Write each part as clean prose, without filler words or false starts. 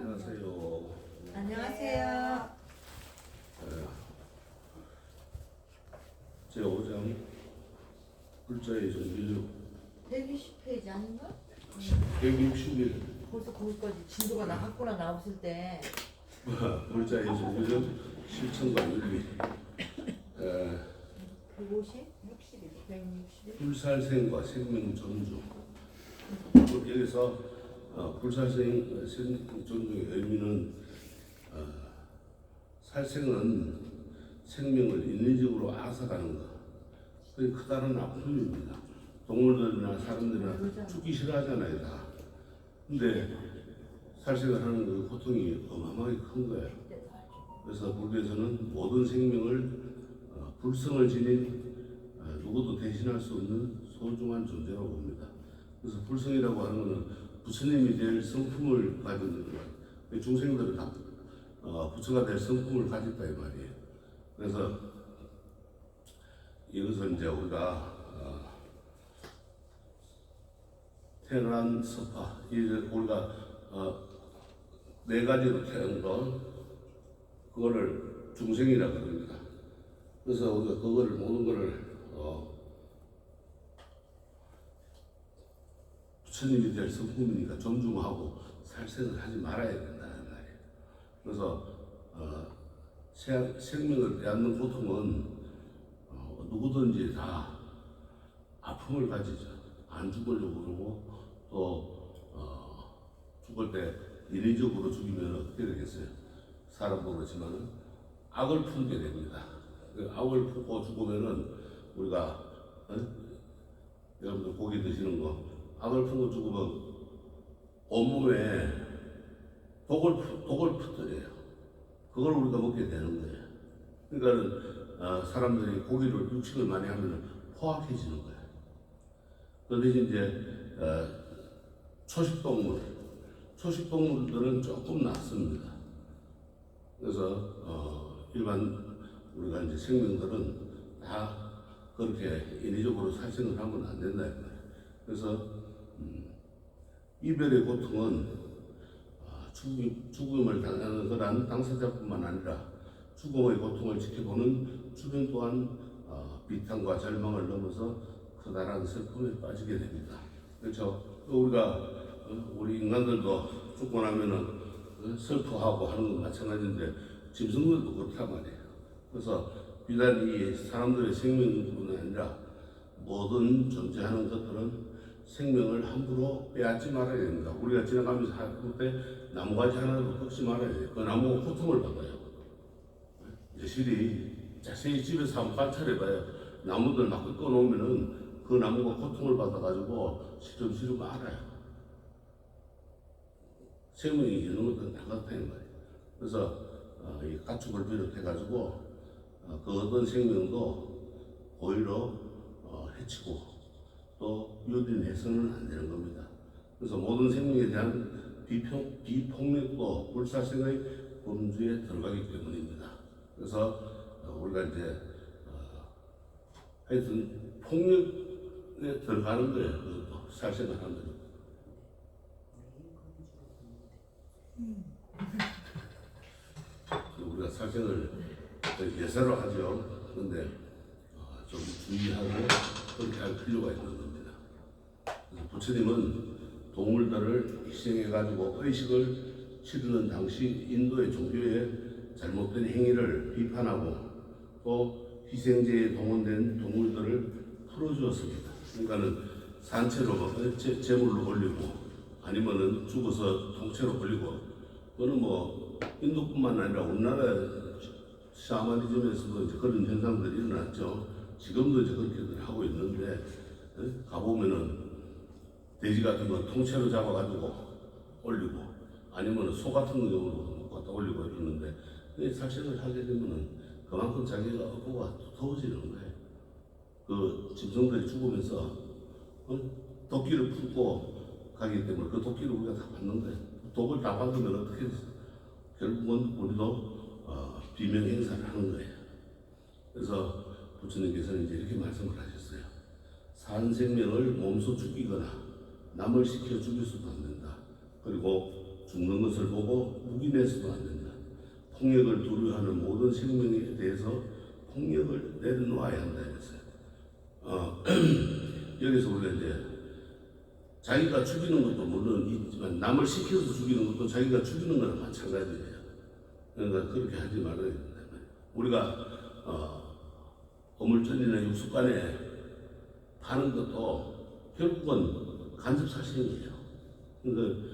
안녕하세요. 안녕하세요. 제 5장 글자의 정비력 120페이지 아닌가? 161 벌써 거기까지 진도가 나갔구나 없을 때. 글자의 정비력 실천과 윤리 150? 61? 161? 불살생과 생명 존중. 여기서 불살생 생명 존중의 의미는 살생은 생명을 인위적으로 앗아가는 것. 그게 크다는 아픔입니다. 동물들이나 사람들이나 죽기 싫어하잖아요, 다. 근데 살생을 하는 그 고통이 어마어마하게 큰 거예요. 그래서 불교에서는 모든 생명을 불성을 지닌 누구도 대신할 수 없는 소중한 존재라고 봅니다. 그래서 불성이라고 하는 것은 부처님이 될 성품을 가진 거예요. 중생들은 다 부처가 될 성품을 가졌다 이 말이에요. 그래서 이것은 이제 우리가 태어난 서파, 우리가 네 가지로 태어난 거, 그거를 중생이라고 합니다. 그래서 우리가 그거를 모든 거를 부처님이 될 성품이니까 존중하고 살생을 하지 말아야 된다는 말이에요. 그래서 생명을 빼앗는 고통은 누구든지 다 아픔을 가지죠. 안 죽으려고 그러고 또 죽을 때 인위적으로 죽이면 어떻게 되겠어요? 사람도 그렇지만 악을 품게 됩니다. 그 악을 품고 죽으면은 우리가 여러분들 고기 드시는 거 악을 품고 죽으면 온몸에 독을 퍼뜨려요. 그걸 우리가 먹게 되는 거예요. 그러니까 사람들이 고기를 육식을 많이 하면 포악해지는 거예요. 그 대신 이제 초식동물들은 조금 낫습니다. 그래서 일반 우리가 이제 생명들은 다 그렇게 인위적으로 살생을 하면 안 된다 이 말이에요. 그래서 이별의 고통은 죽음을 당하는 그런 당사자뿐만 아니라 죽음의 고통을 지켜보는 주변 또한 비탄과 절망을 넘어서 커다란 슬픔에 빠지게 됩니다. 그렇죠? 우리 인간들도 죽고 나면은 슬퍼하고 하는 건 마찬가지인데 짐승들도 그렇단 말이에요. 그래서 비단 이 사람들의 생명뿐 아니라 모든 존재하는 것들은 생명을 함부로 빼앗지 말아야 됩니다. 우리가 지나가면서 할 때 나무가지 하나도 꺾지 말아야 돼요. 그 나무가 고통을 받아요. 여실히 자세히 집에서 한번 관찰해봐요. 나무들 막 꺾어놓으면은 그 나무가 고통을 받아가지고 시름시름 알아요. 생명이 이런 것들은 다 그렇다는 거예요. 그래서 이 가축을 비롯해가지고 그 어떤 생명도 오히려 해치고 또 유린해서는 안 되는 겁니다. 그래서 모든 생명에 대한 비폭력도 불살생의 범주에 들어가기 때문입니다. 그래서 우리가 이제 하여튼 폭력에 들어가는 거예요. 그것도 살생을 하는 거죠. 우리가 살생을 예사로 하죠. 그런데 좀 주의하고 그렇게 할 필요가 있는 겁니다. 그래서 부처님은 동물들을 희생해가지고 의식을 치르는 당시 인도의 종교의 잘못된 행위를 비판하고 또 희생제에 동원된 동물들을 풀어주었습니다. 그러니까는 산채로 제물로 올리고 아니면은 죽어서 통째로 올리고 그거는 뭐 인도뿐만 아니라 우리나라 샤머니즘에서도 이제 그런 현상들이 일어났죠. 지금도 이제 그렇게들 하고 있는데 가보면은 돼지 같은 거 통째로 잡아가지고 올리고 아니면 소 같은 경우도 갖다 올리고 이러는데 살생을 하게 되면은 그만큼 자기가 업보가 더워지는 거예요. 그 짐승들이 죽으면서 도끼를 품고 가기 때문에 그 도끼를 우리가 다 받는 거예요. 독을 다 받으면 어떻게 됐어요? 결국은 우리도 비명 행사를 하는 거예요. 그래서 부처님께서는 이제 이렇게 말씀을 하셨어요. 산 생명을 몸소 죽이거나 남을 시켜 죽일 수도 안 된다. 그리고 죽는 것을 보고 묵인해서도 안 된다. 폭력을 두려워하는 모든 생명에 대해서 폭력을 내려놓아야 한다 이랬어요. 여기서 우리가 이제 자기가 죽이는 것도 물론 있지만 남을 시켜서 죽이는 것도 자기가 죽이는 거랑 마찬가지예요. 그러니까 그렇게 하지 말아야 된다. 우리가 어물전이나 육수간에 파는 것도 결국은 간접사실이에요. 그러니까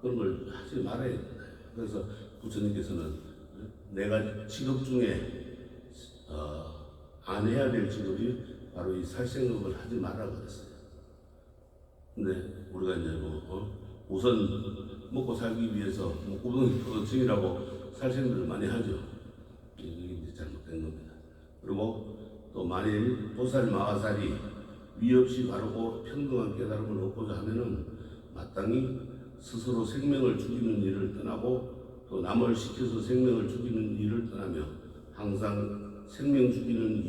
그런 걸 하지 말아야 된다. 그래서 부처님께서는 내가 직업 중에 안 해야 될 직업이 바로 이 살생업을 하지 말라고 그랬어요. 근데 우리가 이제 우선 먹고 살기 위해서 먹고등증이라고 살생들을 많이 하죠. 이게 이제 잘못된 겁니다. 그리고 또 만일 보살 마하살이 위 없이 바르고 평등한 깨달음을 얻고자 하면은 마땅히 스스로 생명을 죽이는 일을 떠나고 또 남을 시켜서 생명을 죽이는 일을 떠나며 항상 생명 죽이는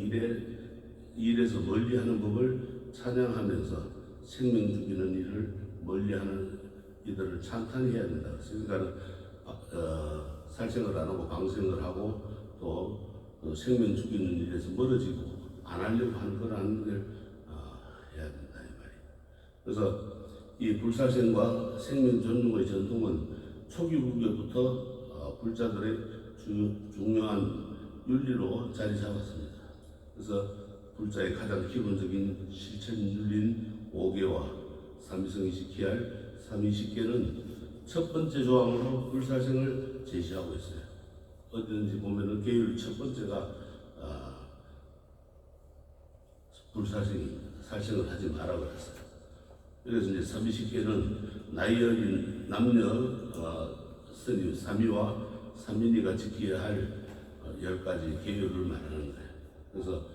일에서 멀리하는 법을 찬양하면서 생명 죽이는 일을 멀리하는 이들을 찬탄해야 된다. 그러니까 살생을 안 하고 방생을 하고 또 생명 죽이는 일에서 멀어지고 안 하려고 하는 거라는 걸 해야 된다 이 말이에요. 그래서 이 불살생과 생명 존중의 전통은 초기 후기부터 불자들의 중요한 윤리로 자리 잡았습니다. 그래서 불자의 가장 기본적인 실천 윤리인 5개와 삼위성의식기할 삼위식계는 첫 번째 조항으로 불살생을 제시하고 있어요. 어디든지 보면은 계율 첫 번째가 살생을 하지 말라고 했어요. 그래서 이제 삼위식계는 나이 어린 남녀 스님 삼위와 삼인이가 지켜야 할 10가지 계율을 말하는 거예요. 그래서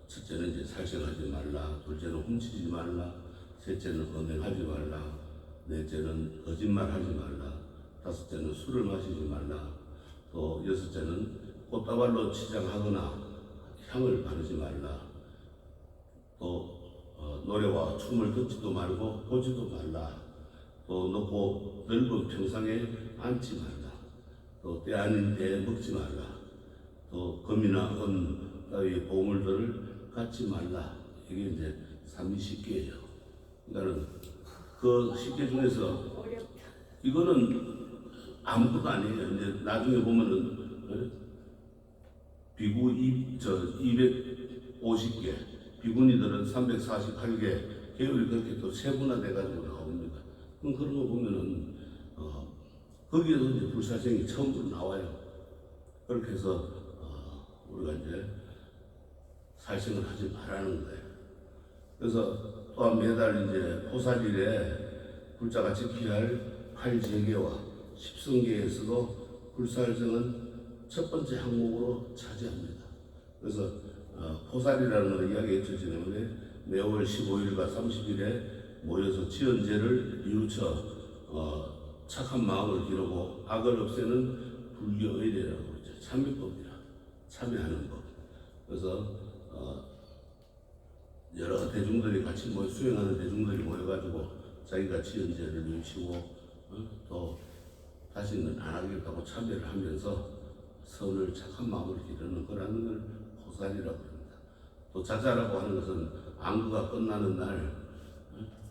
첫째는 이제 살생하지 말라, 둘째는 훔치지 말라, 셋째는 언행하지 말라, 넷째는 거짓말하지 말라, 다섯째는 술을 마시지 말라, 또 여섯째는 꽃다발로 치장하거나 향을 바르지 말라, 또 노래와 춤을 듣지도 말고 보지도 말라, 또 높고 넓은 평상에 앉지 말라, 또 때 아닌 때에 먹지 말라, 또 금이나 은 따위 보물들을 갖지 말라. 이게 이제 삼위식계예요. 그러니까는 그 식계 중에서 이거는 아무것도 아니에요. 이제 나중에 보면은 비구 250개, 비구니들은 348개 계율이 그렇게 또 세분화돼가지고 나옵니다. 그럼 그런 거 보면은 거기에서 이제 불살생이 처음으로 나와요. 그렇게 해서 우리가 이제 살생을 하지 말라는 거예요. 그래서 또한 매달 이제 포살일에 불자가 지켜야 할 8제계와 10성계에서도 불살생은 첫 번째 항목으로 차지합니다. 그래서 포살이라는 걸 이야기했죠. 지난번에 매월 15일과 30일에 모여서 지연제를 이루쳐 착한 마음을 기르고 악을 없애는 불교의례라고 그러죠. 참여법이라 참여하는 법. 그래서 여러 대중들이 같이 수행하는 대중들이 모여가지고 자기가 지연제를 이루치고 또 다시는 안 하겠다고 참여를 하면서 선을 착한 마음을 기르는 거라는 걸 포살이라고 합니다. 또 자자라고 하는 것은 안구가 끝나는 날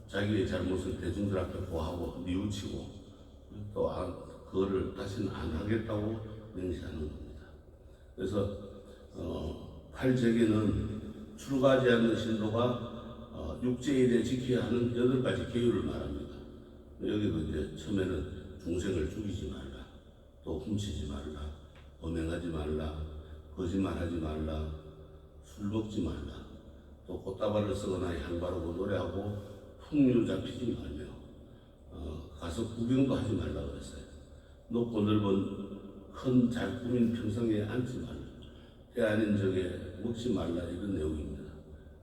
자기의 잘못을 대중들 앞에 고하고 뉘우치고 또 그거를 다시는 안 하겠다고 맹세하는 겁니다. 그래서 8제계는 출가하지 않는 신도가 6제1에 지켜야 하는 8가지 계율을 말합니다. 여기도 이제 처음에는 중생을 죽이지 말라, 또 훔치지 말라, 범행하지 말라, 거짓말하지 말라, 술 먹지 말라, 또 꽃다발을 쓰거나 향 바르고 노래하고 풍류 잡히지 말며 가서 구경도 하지 말라고 했어요. 높고 넓은 큰 잘 꾸민 평상에 앉지 말라, 때 아닌 적에 먹지 말라, 이런 내용입니다.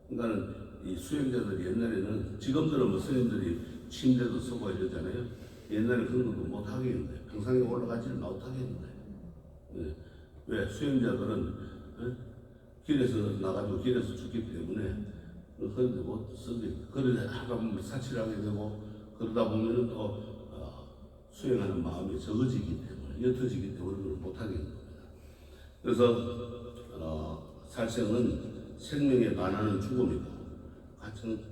그러니까는 이 수행자들이 옛날에는 지금들은 뭐 스님들이 침대도 쓰고 이러잖아요. 옛날에 그런 것도 못 하겠는데 평상에 올라가지를 못 하겠는데 왜 수행자들은 길에서 나가지고 길에서 죽기 때문에 그런데 못 쓰게 그러다 하다 보면 사치를 하게 되고 그러다 보면은 또 수행하는 마음이 적어지기 때문에 옅어지기 때문에 그걸 못하게 되는 겁니다. 그래서 살생은 생명에 반하는 죽음이고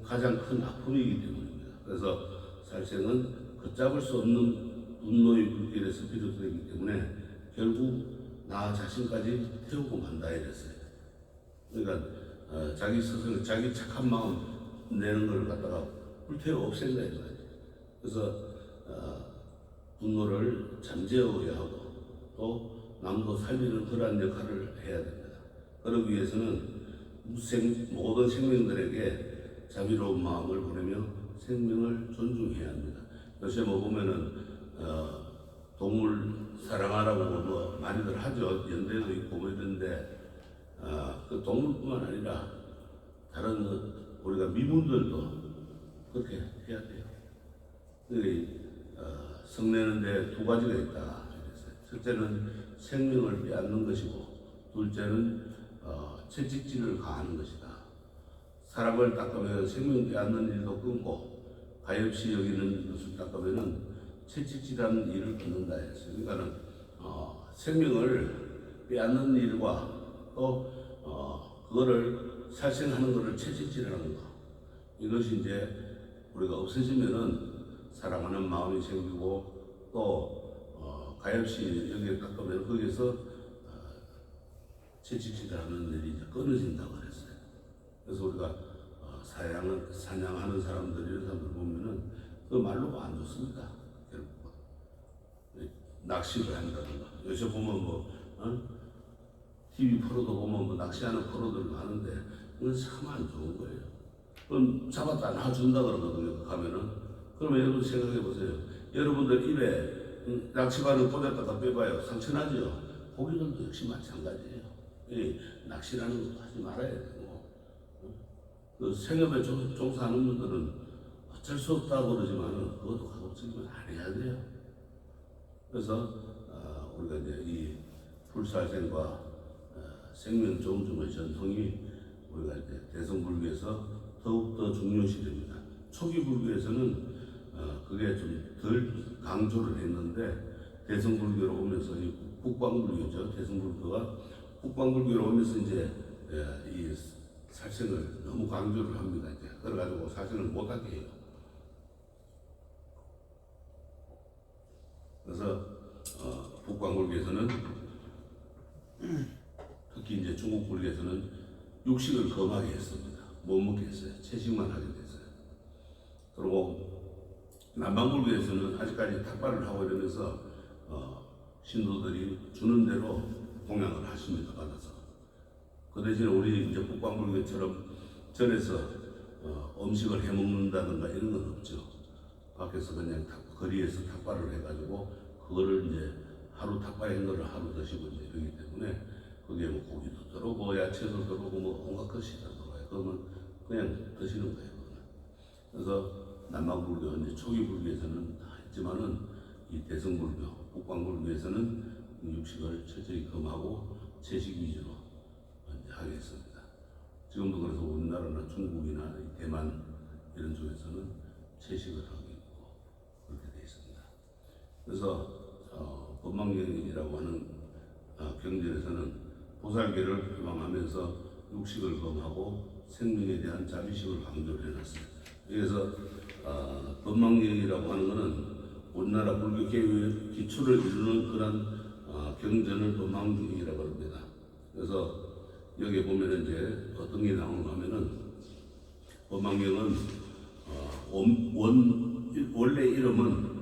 가장 큰 아픔이기 때문입니다. 그래서 살생은 걷잡을 수 없는 분노의 불길에서 비롯되기 때문에 결국 나 자신까지 태우고 만다 이랬어요. 그러니까 자기 스스로 자기 착한 마음 내는 걸 갖다가 불태워 없앤다 이거예요. 그래서 분노를 잠재워야 하고 또 남도 살리는 그러한 역할을 해야 됩니다. 그러기 위해서는 모든 생명들에게 자비로운 마음을 보내며 생명을 존중해야 합니다. 요새 보면은 동물 사랑하라고 뭐 많이들 하죠. 연대도 있고 뭐 이런데 그 동물뿐만 아니라 다른 우리가 미문들도 그렇게 해야 돼요. 성내는데 두 가지가 있다. 첫째는 생명을 빼앗는 것이고 둘째는 채찍질을 가하는 것이다. 사람을 닦으면 생명 빼앗는 일도 끊고 가엾이 여기는 것을 닦으면 채찍질하는 일을 끊는다 했어요. 그러니까는 생명을 빼앗는 일과 또 그거를 살생하는 것을 채찍질하는 것 이것이 이제 우리가 없어지면은 사랑하는 마음이 생기고 또 가엾이 여기에 닦으면 거기서 채찍질하는 일이 이제 끊어진다고 그랬어요. 그래서 우리가 사냥하는 사람들 이런 사람들 보면은 그 말로 안 좋습니다. 결국 낚시를 한다든가 요새 보면 뭐 TV 프로도 보면 뭐 낚시하는 프로들 많은데 그건 참 안 좋은 거예요. 그럼 잡았다 놔준다 그러거든요. 가면은 그러면 여러분 생각해 보세요. 여러분들 입에 낚시바늘 꽂았다가 빼봐요. 상처나죠. 고기들도 역시 마찬가지예요. 낚시라는 것도 하지 말아야 되고 그 생업에 종사하는 분들은 어쩔 수 없다고 그러지만은 그것도 가급적이면 안 해야 돼요. 그래서 우리가 이제 이 불살생과 생명 존중의 전통이 우리가 이제 대성불교에서 더욱더 중요시 됩니다. 초기 불교에서는 그게 좀 덜 강조를 했는데 대성불교로 오면서 이 국광불교죠. 대성불교가 국광불교로 오면서 이제 이 살생을 너무 강조를 합니다. 이제 그래가지고 살생을 못하게 해요. 그래서 국광불교에서는 특히 이제 중국 불교에서는 육식을 금하게 했습니다. 못 먹게 했어요. 채식만 하게 됐어요. 그리고 남방불교에서는 아직까지 탁발을 하고 이러면서 신도들이 주는 대로供養을 하십니다. 받아서. 그 대신에 우리 이제 국방불교처럼 절에서 음식을 해 먹는다든가 이런 건 없죠. 밖에서 그냥 거리에서 탁발을 해가지고 그거를 이제 하루 탁발한 거를 하루 드시고 이제 이러기 때문에 거기에 뭐 고기도 들어오고 야채도 들어오고 뭐 온갖 것이 다 들어와요. 그러면 그냥 드시는 거예요. 그래서 남방불교 이제 초기 불교에서는 다 했지만은 이 대성불교, 국방불교에서는 육식을 철저히 금하고 채식 위주로 이제 하게 했습니다. 지금도 그래서 우리나라나 중국이나 대만 이런 쪽에서는 채식을 하고 있고 그렇게 되어 있습니다. 그래서 법망경이라고 하는 경전에서는 보살계를 표방하면서 육식을 금하고 생명에 대한 자비심을 강조를 해놨어요. 그래서 법망경이라고 하는 것은 우리나라 불교 계율의 기초를 이루는 그런 경전을 법망경이라고 합니다. 그래서 여기 보면 이제 어떤 게 나오는가 하면은 법망경은 원래 이름은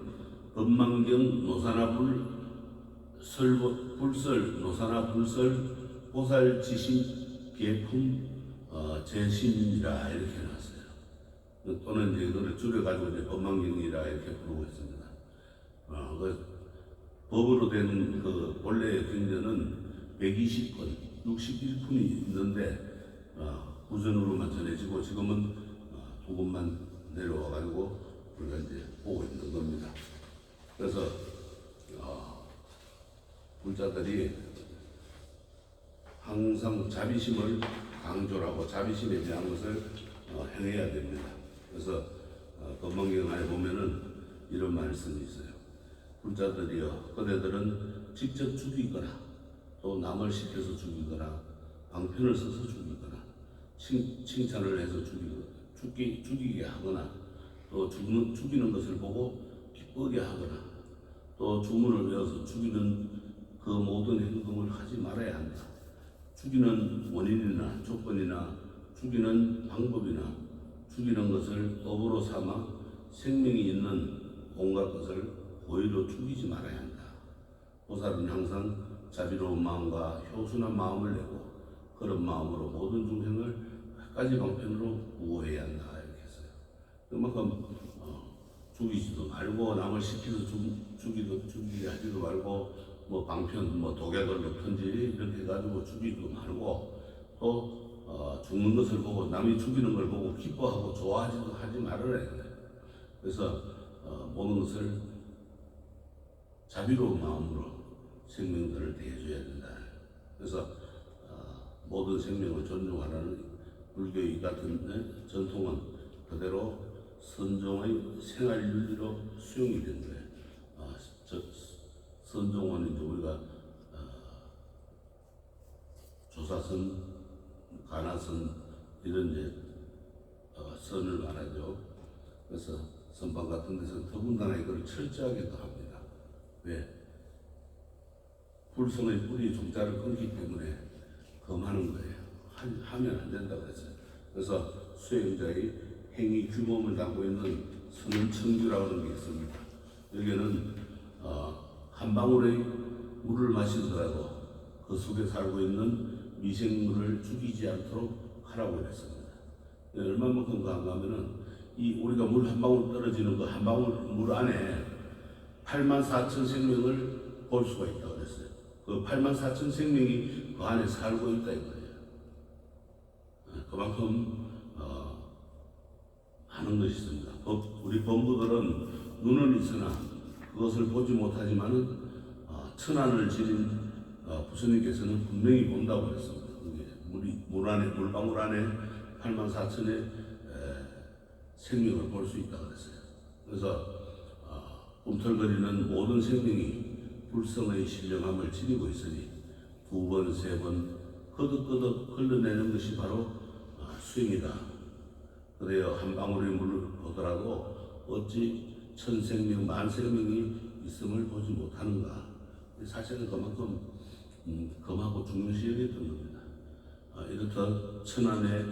법망경 노사나불 불설 노사나 불설 보살지심 계품 재심이라 이렇게 해놨어요. 또는 이제 이거를 줄여가지고 이제 법망경이라 이렇게 부르고 있습니다. 법으로 된 그 원래 경전은 120권, 61품이 있는데 구전으로만 전해지고 지금은 두 권만 내려와가지고 우리가 이제 보고 있는 겁니다. 그래서 불자들이 항상 자비심을 강조하고 자비심에 대한 것을 행해야 됩니다. 그래서 법망경 안에 보면은 이런 말씀이 있어요. 불자들이여 그대들은 직접 죽이거나 또 남을 시켜서 죽이거나 방편을 써서 죽이거나 칭찬을 해서 죽이게 하거나 또 죽이는 것을 보고 기쁘게 하거나 또 주문을 외워서 죽이는 그 모든 행동을 하지 말아야 한다. 죽이는 원인이나 조건이나 죽이는 방법이나 죽이는 것을 업으로 삼아 생명이 있는 온갖 것을 고의로 죽이지 말아야 한다. 보살은 항상 자비로운 마음과 효순한 마음을 내고 그런 마음으로 모든 중생을 까지 방편으로 우호해야 한다. 이렇게 했어요. 그만큼 죽이지도 말고 남을 시켜서 죽이게 하지도 말고 뭐 방편 뭐 독약을 넣든지 이렇게 해가지고 죽이지도 말고 또 죽는 것을 보고 남이 죽이는 걸 보고 기뻐하고 좋아하지도 하지 말아야 해요. 그래서 모든 것을 자비로운 마음으로 생명들을 대해줘야 된다. 그래서 모든 생명을 존중하라는 불교의 이 같은 전통은 그대로 선종의 생활윤리로 수용이 된 거예요. 선종은 이제 우리가 조사선, 가나선 이런 이제 선을 말하죠. 그래서 선방 같은 데서 더군다나 이걸 철저하게 더 합니다. 왜? 불성의 뿌리 종자를 끊기 때문에 금하는 거예요. 하면 안 된다고 했어요. 그래서 수행자의 행위 규범을 담고 있는 선언청규라고 하는 게 있습니다. 여기에는 한 방울의 물을 마시더라도 그 속에 살고 있는 미생물을 죽이지 않도록 하라고 했습니다. 얼마만큼 가면은 이 우리가 물 한 방울 떨어지는 그 한 방울 물 안에 84,000 생명을 볼 수가 있다고 그랬어요. 그 84,000 생명이 그 안에 살고 있다 이거예요. 그만큼 많은 것이 있습니다. 우리 범부들은 눈은 있으나 그것을 보지 못하지만은 천안을 지닌 부처님께서는 분명히 본다고 그랬습니다. 물방울 안에 84,000의 생명을 볼 수 있다고 그랬어요. 그래서 꿈틀거리는 모든 생명이 불성의 신령함을 지니고 있으니 두 번, 세 번 거듭거듭 흘러내는 것이 바로 수행이다. 그래요. 한 방울의 물을 보더라도 어찌 천생명, 만생명이 있음을 보지 못하는가. 사실은 그만큼 금하고 중요시 여겼던 겁니다. 이렇듯 천안에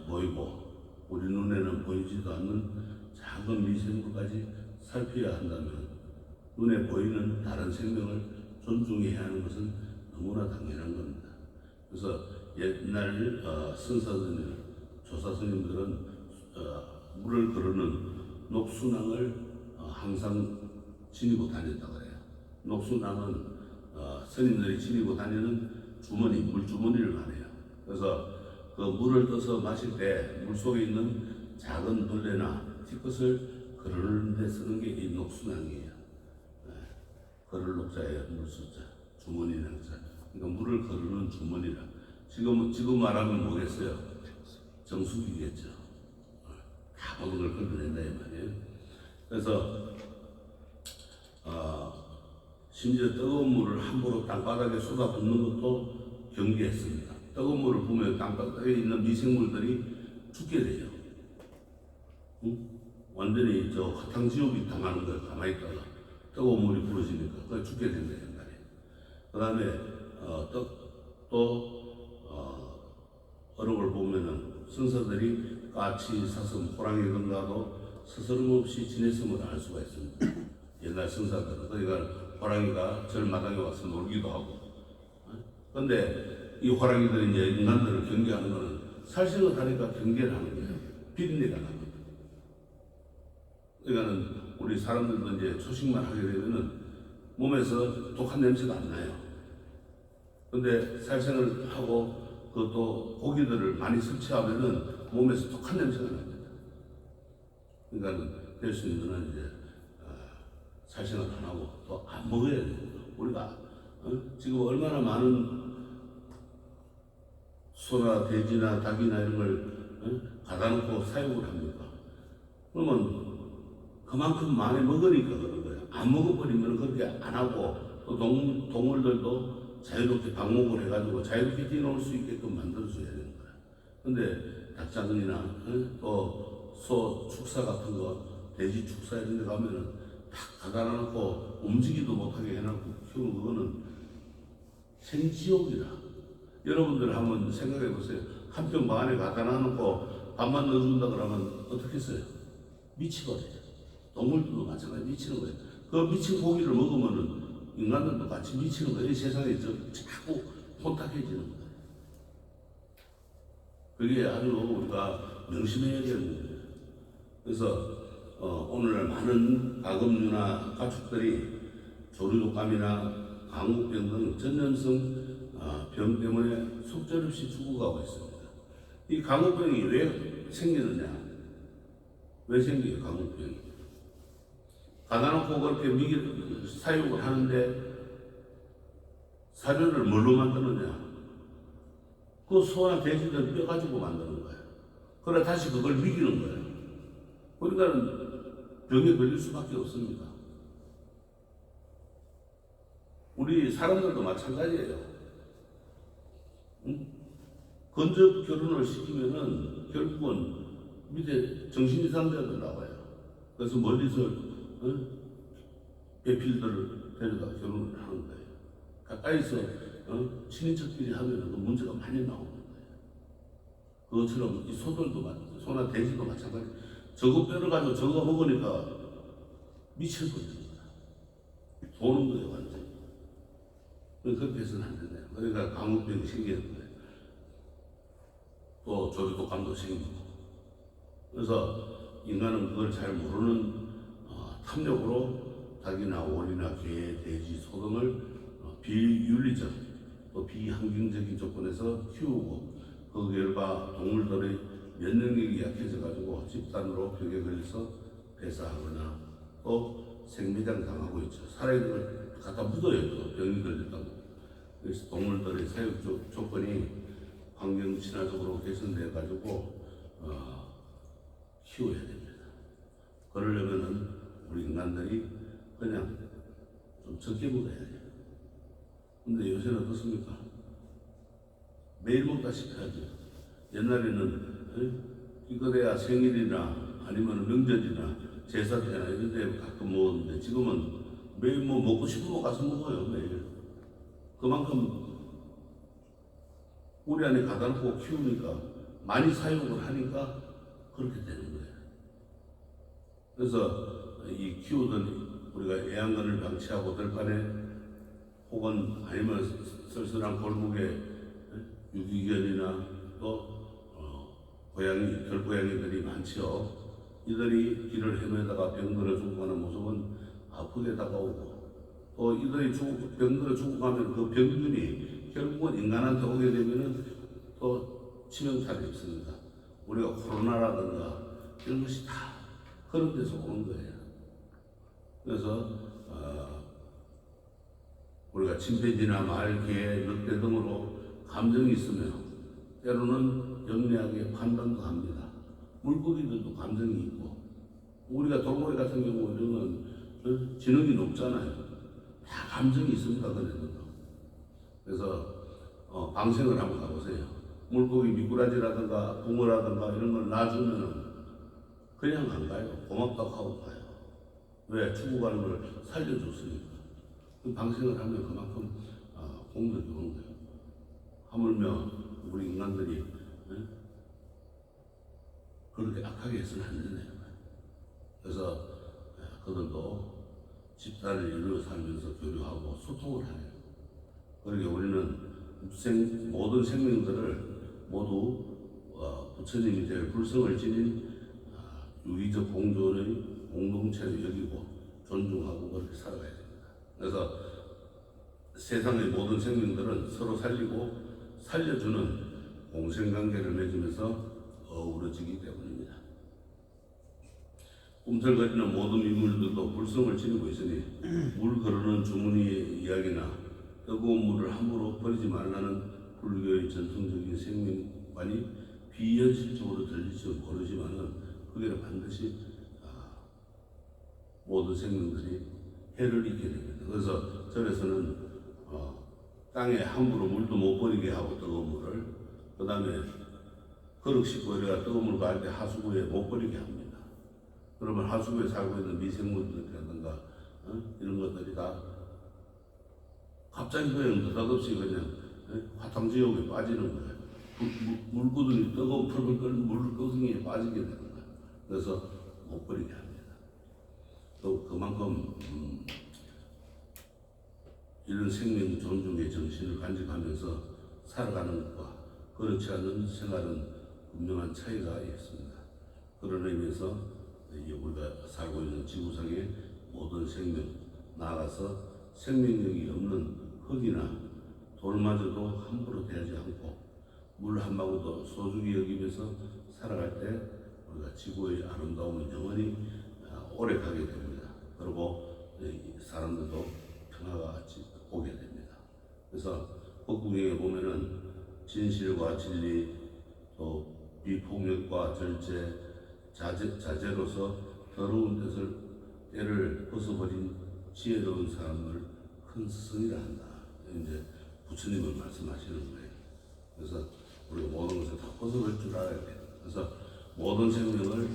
보이고 우리 눈에는 보이지도 않는 작은 미생물까지 살펴야 한다면 눈에 보이는 다른 생명을 존중해야 하는 것은 너무나 당연한 겁니다. 그래서 옛날 선사스님, 조사스님들은 물을 거르는 녹순왕을 항상 지니고 다녔다고 해요. 녹순왕은 스님들이 지니고 다니는 주머니, 물주머니를 말해요. 그래서 그 물을 떠서 마실 때 물속에 있는 작은 벌레나 티것을 거르는 데 쓰는 게 이 녹순왕이에요. 거를 녹자예요. 물숫자, 주머니라는 자. 그러니까 물을 거르는 주머니라. 지금 말하면 뭐겠어요? 정수기겠죠. 다 모든 걸 걸러낸다 이 말이에요. 그래서 심지어 뜨거운 물을 함부로 땅바닥에 쏟아붓는 것도 경계했습니다. 뜨거운 물을 부으면 땅바닥에 있는 미생물들이 죽게 돼요. 완전히 저 화탕지옥이 당하는 거예요. 가만히 있다가 뜨거운 물이 부러지니까 그게 죽게 된다 이 말이에요. 그 다음에 어록을 보면은 선사들이 까치, 사슴, 호랑이 등과도 스스럼없이 지냈음을 알 수가 있습니다. 옛날 선사들은 그러니까 호랑이가 절마당에 와서 놀기도 하고. 그런데 이 호랑이들이 이제 인간들을 경계하는 것은 살생을 하니까 경계를 하는 거예요. 비린내가 납니다. 그러니까는 우리 사람들도 이제 초식만 하게 되면은 몸에서 독한 냄새가 안 나요. 근데 살생을 하고 그것도 고기들을 많이 섭취하면은 몸에서 독한 냄새가 납니다. 그러니까 될 수 있는 건 이제 살생을 안 하고 또 안 먹어야 돼요. 우리가 지금 얼마나 많은 소나 돼지나 닭이나 이런 걸 가다 놓고 사육을 합니까? 그러면 그만큼 많이 먹으니까 그런 거예요. 안 먹어버리면 그렇게 안 하고 또 동물들도 자유롭게 방목을 해가지고 자유롭게 뛰놀 수 있게끔 만들어줘야 되는 거야. 근데 닭장이나 또 소 축사 같은 거, 돼지 축사 이런 데 가면은 탁 가다 놔놓고 움직이도 못하게 해놓고 키우는 그거는 생지옥이라. 여러분들 한번 생각해 보세요. 한 평 방 안에 갖다 놔놓고 밥만 넣어준다 그러면 어떻게 했어요? 미치거든요. 동물들도 마찬가지 미치는 거예요. 그 미친 고기를 먹으면은 인간들도 같이 미치는 거예요. 이 세상에 자꾸 혼탁해지는 거예요. 그게 아주 우리가 명심해야 되는 거예요. 그래서 오늘날 많은 가금류나 가축들이 조류독감이나 강국병 등 전염성 병 때문에 속절없이 죽어가고 있습니다. 이 강국병이 왜 생기느냐? 왜 생겨요, 강국병이? 가다 놓고 그렇게 사육을 하는데 사료를 뭘로 만드느냐? 그 소나 돼지들 뼈 가지고 만드는 거예요. 그래 다시 그걸 먹이는 거예요. 그러니까 병에 걸릴 수밖에 없습니다. 우리 사람들도 마찬가지예요. 응? 건접 결혼을 시키면은 결국은 밑에 정신이상자들 나와요. 그래서 멀리서 배필들을 데려다 결혼을 하는 거예요. 가까이서 친인척끼리 하면 그 문제가 많이 나오는 거예요. 그것처럼 이 소나 돼지도 마찬가지. 저거 뼈를 가지고 저거 먹으니까 미쳐버리는 거야. 도는 거예요, 완전히. 그렇게 해서는 안 된다. 그러니까 강국병이 생기는 거예요. 또 조류독감도 생기고. 그래서 인간은 그걸 잘 모르는 탐욕으로 닭이나 오리나 개, 돼지, 소 등을 비윤리적 또 비환경적인 조건에서 키우고 그 결과 동물들의 면역력이 약해져 가지고 집단으로 병에 걸려서 폐사하거나 또 생매장 당하고 있죠. 살아있는 걸 갖다 묻어요. 또 병이 걸렸다고. 그래서 동물들의 사육 조건이 환경 친화적으로 개선돼 가지고 키워야 됩니다. 그러려면은 우리 인간들이 그냥 좀 적게 먹어야 돼요. 근데 요새는 어떻습니까? 매일 먹다시피 하죠. 옛날에는 이거 돼야 생일이나 아니면 명절이나 제사 때나 이런 데 가끔 먹었는데 지금은 매일 뭐 먹고 싶으면 가서 먹어요. 매일. 그만큼 우리 안에 가다 놓고 키우니까 많이 사용을 하니까 그렇게 되는 거예요. 그래서 이 키우던 우리가 애완견을 방치하고 들판에 혹은 아니면 쓸쓸한 골목에 유기견이나 또 들고양이들이 많지요. 이들이 길을 헤매다가 병들어 죽어가는 모습은 아프게 다가오고 또 이들이 병들어 죽어가면 그 병균이 결국은 인간한테 오게 되면은 또 치명타를 입습니다. 우리가 코로나라든가 이런 것이 다 그런 데서 오는 거예요. 그래서 우리가 침팬지나 말, 개, 늑대 등으로 감정이 있으면 때로는 영리하게 판단도 합니다. 물고기들도 감정이 있고 우리가 돌고래 같은 경우는 지능이 높잖아요. 다 감정이 있습니다. 그래서 방생을 한번 가보세요. 물고기 미꾸라지라든가 붕어라든가 이런 걸 놔주면은 그냥 안 가요. 고맙다고 하고 가요. 왜? 죽어가는 걸 살려줬으니까. 그 방생을 하면 그만큼 공덕이 오는 거예요. 하물며 우리 인간들이 그렇게 악하게 해서는 안 되네요. 그래서 그들도 집단을 이루어 살면서 교류하고 소통을 해요. 그러니까 우리는 모든 생명들을 모두 부처님이 될 불성을 지닌 유기적 공존의 공동체로 여기고 존중하고 그렇게 살아가야 됩니다. 그래서 세상의 모든 생명들은 서로 살리고 살려주는 공생관계를 맺으면서 어우러지기 때문입니다. 꿈틀거리는 모든 인물들도 불성을 지니고 있으니 물 거르는 주머니의 이야기나 뜨거운 물을 함부로 버리지 말라는 불교의 전통적인 생명관이 비현실적으로 들릴지 모르지만은 그게 반드시 모든 생명들이 해를 입게 됩니다. 그래서 절에서는 땅에 함부로 물도 못 버리게 하고 뜨거운 물을, 그 다음에 그릇 씻고 이래가 뜨거운 물 갈 때 하수구에 못 버리게 합니다. 그러면 하수구에 살고 있는 미생물들이라든가 이런 것들이 다 갑자기 그냥 느닷없이 그냥 화탕지옥에 빠지는 거예요. 물구덩이, 뜨거운 풀을 끓는 물구덩이에 빠지게 되는 거예요. 그래서 못 버리게 합니다. 또 그만큼 이런 생명 존중의 정신을 간직하면서 살아가는 것과 그렇지 않은 생활은 분명한 차이가 있습니다. 그런 의미에서 우리가 살고 있는 지구상의 모든 생명, 나아가서 생명력이 없는 흙이나 돌마저도 함부로 대하지 않고 물 한 방울도 소중히 여기면서 살아갈 때 우리가 지구의 아름다움은 영원히 오래 가게 됩니다. 그리고 사람들도 평화가 오게 됩니다. 그래서 법국에 보면은 진실과 진리, 또 비폭력과 절제, 자제로서 더러운 때를 벗어버린 지혜로운 사람을 큰 스승이라 한다. 이제 부처님은 말씀하시는 거예요. 그래서 우리가 모든 것을 다 벗어볼 줄 알아야 돼요. 그래서 모든 생명을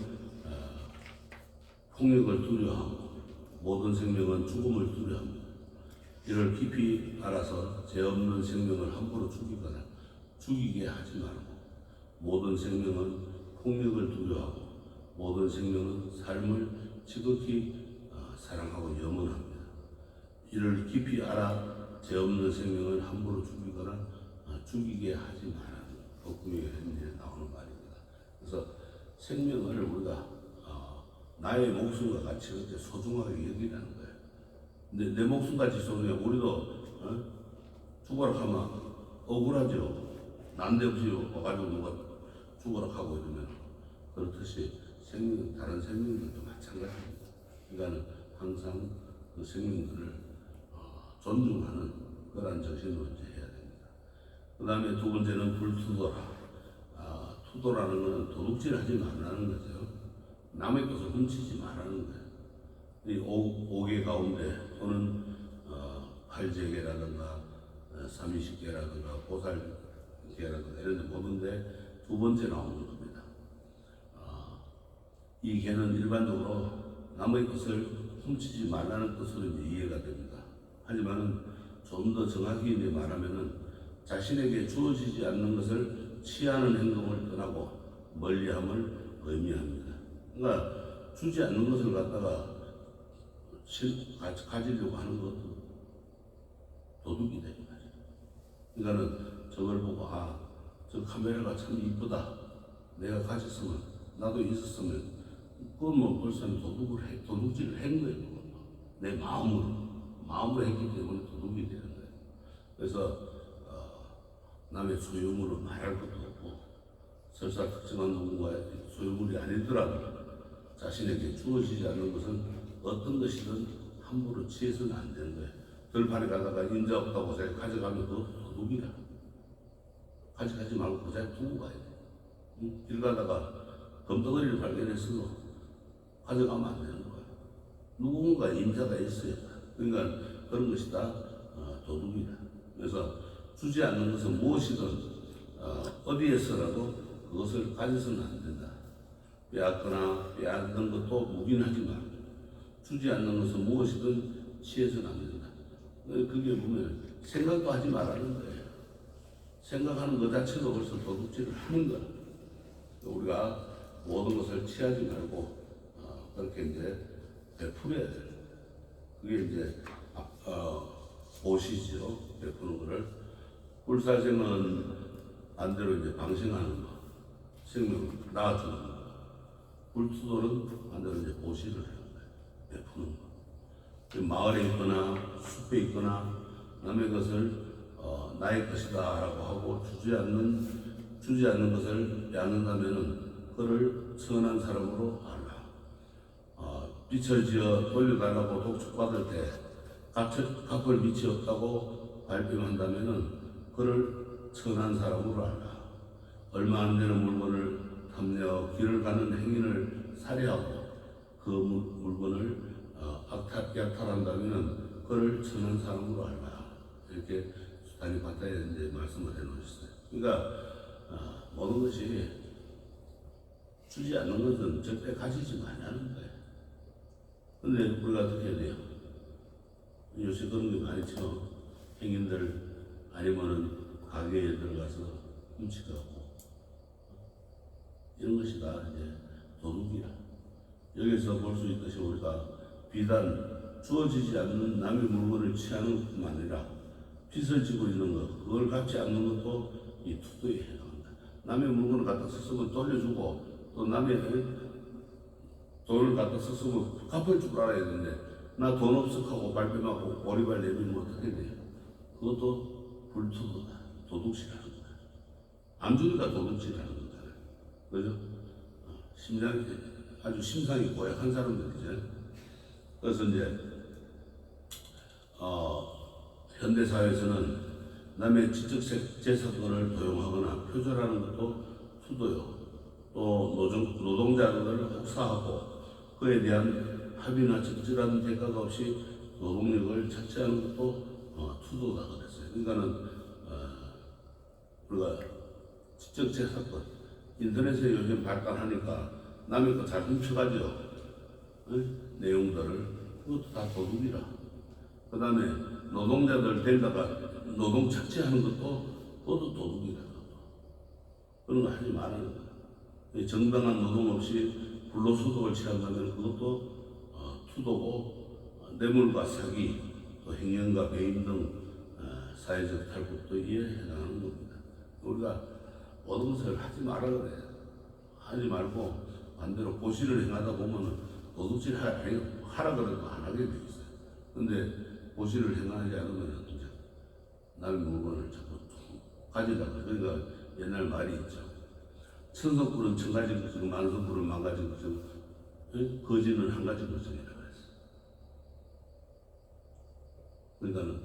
폭력을 두려워하고 모든 생명은 죽음을 두려워합니다. 이를 깊이 알아서 죄 없는 생명을 함부로 죽이거나 죽이게 하지 말고 모든 생명은 폭력을 두려워하고 모든 생명은 삶을 지극히 사랑하고 염원합니다. 이를 깊이 알아 죄 없는 생명을 함부로 죽이거나 죽이게 하지 말라는 법국에 나오는 말입니다. 그래서 생명을 우리가 나의 목숨과 같이 그렇게 소중하게 여기라는 거예요. 근데 내 목숨같이 소중해. 우리도 죽어라 하면 억울하죠. 난데없이 와가지고 누가 죽어라 하고 이러면 그렇듯이 다른 생명들도 마찬가지입니다. 그러니까 항상 그 생명들을 존중하는 그런 정신으로 이제 해야 됩니다. 그 다음에 두 번째는 불투도라. 투도라는 것은 도둑질 하지 말라는 거죠. 남의 것을 훔치지 말라는 거예요. 이 오개 가운데 또는 팔재개라든가 삼위식개라든가 보살개라든가 이런 데 보는데 두 번째 나오는 겁니다. 이 개는 일반적으로 남의 것을 훔치지 말라는 뜻으로 이제 이해가 됩니다. 하지만 좀 더 정확히 이제 말하면은 자신에게 주어지지 않는 것을 취하는 행동을 떠나고 멀리함을 의미합니다. 그러니까 주지 않는 것을 갖다가 가지려고 하는 것도 도둑이 되는 거죠. 그러니까는 저걸 보고 저 카메라가 참 이쁘다. 내가 가졌으면 나도 있었으면 그건 뭐 벌써 도둑질을 한 거예요. 내 마음으로 했기 때문에 도둑이 되는 거예요. 그래서 남의 소유물을 말할 것도 없고 설사 특정한 누군가의 소유물이 아니더라도 자신에게 주어지지 않는 것은 어떤 것이든 함부로 취해서는 안 되는 거예요. 들판에 가다가 인자 없다고 자기 가져가면 그것도 도둑이야. 가져가지 말고 그 자리 두고 가야 돼. 길 가다가 금덩어리를 발견했어도 가져가면 안 되는 거야. 누군가 임자가 있어야 돼. 그러니까 그런 것이 다 도둑이다. 그래서 주지 않는 것은 무엇이든 어디에서라도 그것을 가져서는 안 된다. 빼앗거나 빼앗는 것도 묵인하지 말고 주지 않는 것은 무엇이든 취해서는 안 된다. 그게 보면 생각도 하지 말라는 거예요. 생각하는 것 자체도 벌써 도둑질을 하는 거야. 우리가 모든 것을 취하지 말고 그렇게 이제 베풀어야 돼요. 그게 이제 보시죠. 베푸는 거를. 불사생은 반대로 이제 방생하는 거, 생명을 낳아주는 거. 불투도는 반대로 이제 보시를 하는 거예요. 베푸는 거. 마을에 있거나 숲에 있거나 남의 것을 나의 것이다 라고 하고 주지 않는 것을 빼앗는다면은 그를 선한 사람으로 알라. 빛을 지어 돌려달라고 독촉받을 때 갚을 빛이 없다고 발뺌한다면은 그를 선한 사람으로 알라. 얼마 안 되는 물건을 탐내어 길을 가는 행인을 살해하고 그 물건을 약탈한다면은 그를 천한 사람으로 알라. 이렇게 수탄이 바타에 이제 말씀을 해놓으셨어요. 그러니까 모든 것이 주지 않는 것은 절대 가지지 말라는 거예요. 근데 우리가 어떻게 해야 돼요? 요새 그런 게 많죠. 행인들 아니면은 가게에 들어가서 훔치가고 이런 것이 다 이제 도둑이야. 여기서 볼 수 있듯이 우리가 비단 주어지지 않는 남의 물건을 취하는 것뿐만 아니라 빚을 지고 있는 것, 그걸 갚지 않는 것도 이 투도에 해당한다. 남의 물건을 갖다 썼으면 돌려주고 또 남의 돈을 갖다 썼으면 갚을 줄 알아야 되는데 나 돈 없어 하고 발뺌하고 오리발 내밀면 어떻게 돼요? 그것도 불투도다. 도둑질하는 거야. 안 주니까 도둑질하는 거다. 그죠? 심장이 아주 심상이 고약한 사람들이죠. 그래서 이제 현대 사회에서는 남의 지적 재산권을 도용하거나 표절하는 것도 투도요. 또 노동자들을 혹사하고 그에 대한 합의나 적절한 대가가 없이 노동력을 착취하는 것도 투도다 그랬어요. 그러니까는 우리가 지적 재산권 인터넷에 요즘 발달하니까 남의 거 잘 훔쳐가죠. 내용들을 그것도 다 도둑이라. 그 다음에 노동자들 데려다가 노동 착취하는 것도 그것도 도둑이라. 그런 거 하지 말라는 거야. 정당한 노동 없이 불로소득을 취한다면 그것도 투도고 뇌물과 사기, 또 행연과 배임 등 사회적 탈북도 이에 해당하는 겁니다. 우리가 모든 것을 하지 말아 그래. 하지 말고 반대로 고시를 행하다 보면은 도둑질 하라 그래도 안 하게 돼 있어요. 근데 고시를 행하지 않으면 이제 남의 물건을 자꾸 가지다가 그러니까 옛날 말이 있죠. 천석불은 천가지 걱정, 만석불은 만가지 걱정, 거지는 한 가지 걱정이라고 했어요. 그러니까는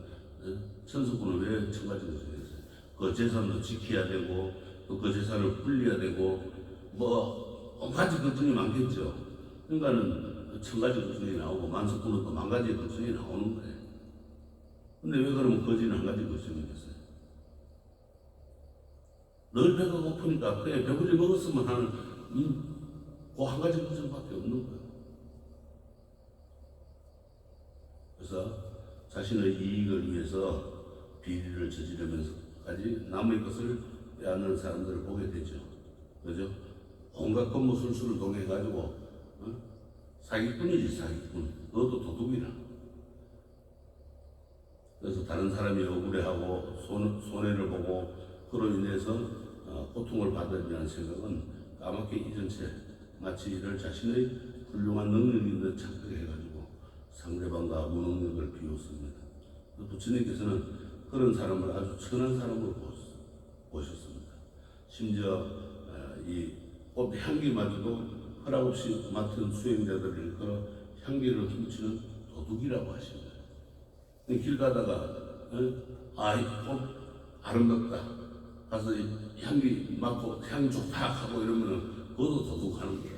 천석불은 왜 천가지 걱정이었어요? 그 재산도 지켜야 되고 또 그 재산을 불려야 되고 뭐 가지 걱정이 많겠죠. 그러니까는 천가지 걱정이 나오고 만석불은 또 만가지 걱정이 나오는 거예요. 근데 왜 그러면 거지는 한 가지 걱정이겠어요? 늘 배가 고프니까 그래 배불리 먹었으면 하는 그 한 가지 걱정밖에 없는 거예요. 그래서 자신의 이익을 위해서 비리를 저지르면서까지 남의 것을 빼앗는 사람들을 보게 되죠. 그죠? 온갖 건무술수를 동해가지고 사기꾼이지 사기꾼. 그것도 도둑이라. 그래서 다른 사람이 억울해하고 손해를 보고 그로 인해서 고통을 받으리라는 생각은 까맣게 잊은 채 마치 이를 자신의 훌륭한 능력인 듯 착각해가지고 상대방과 무능력을 비웃습니다. 부처님께서는 그런 사람을 아주 천한 사람으로 보셨습니다. 심지어 이 꽃 향기마저도 허락 없이 맡은 수행자들을 일컬어 향기를 훔치는 도둑이라고 하십니다. 길 가다가 이 꽃 아름답다 가서 향기 맡고 향 좋다 하고 이러면은 그것도 도둑하는 거야.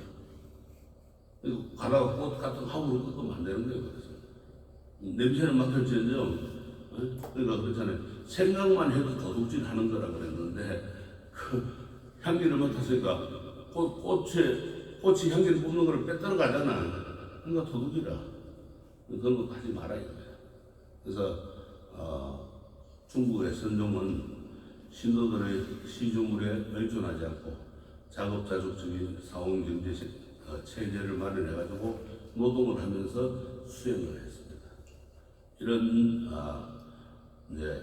그리고 가다가 꽃 같은 거 함부로 뜯으면 안 되는 거예요. 그래서 냄새를 맡을지언정 그러니까 그렇잖아요. 생각만 해도 도둑질 하는 거라 그랬는데 그 향기를 맡았으니까 꽃이 향기를 뿜는 걸 빼뜨려 가잖아. 그러니까 도둑이라. 그런 거 하지 말아야 돼요. 그래서 중국의 선종은 신도들의 시주물에 의존하지 않고 자급자족적인 사원경제 체제를 마련해가지고 노동을 하면서 수행을 했습니다. 이런 이제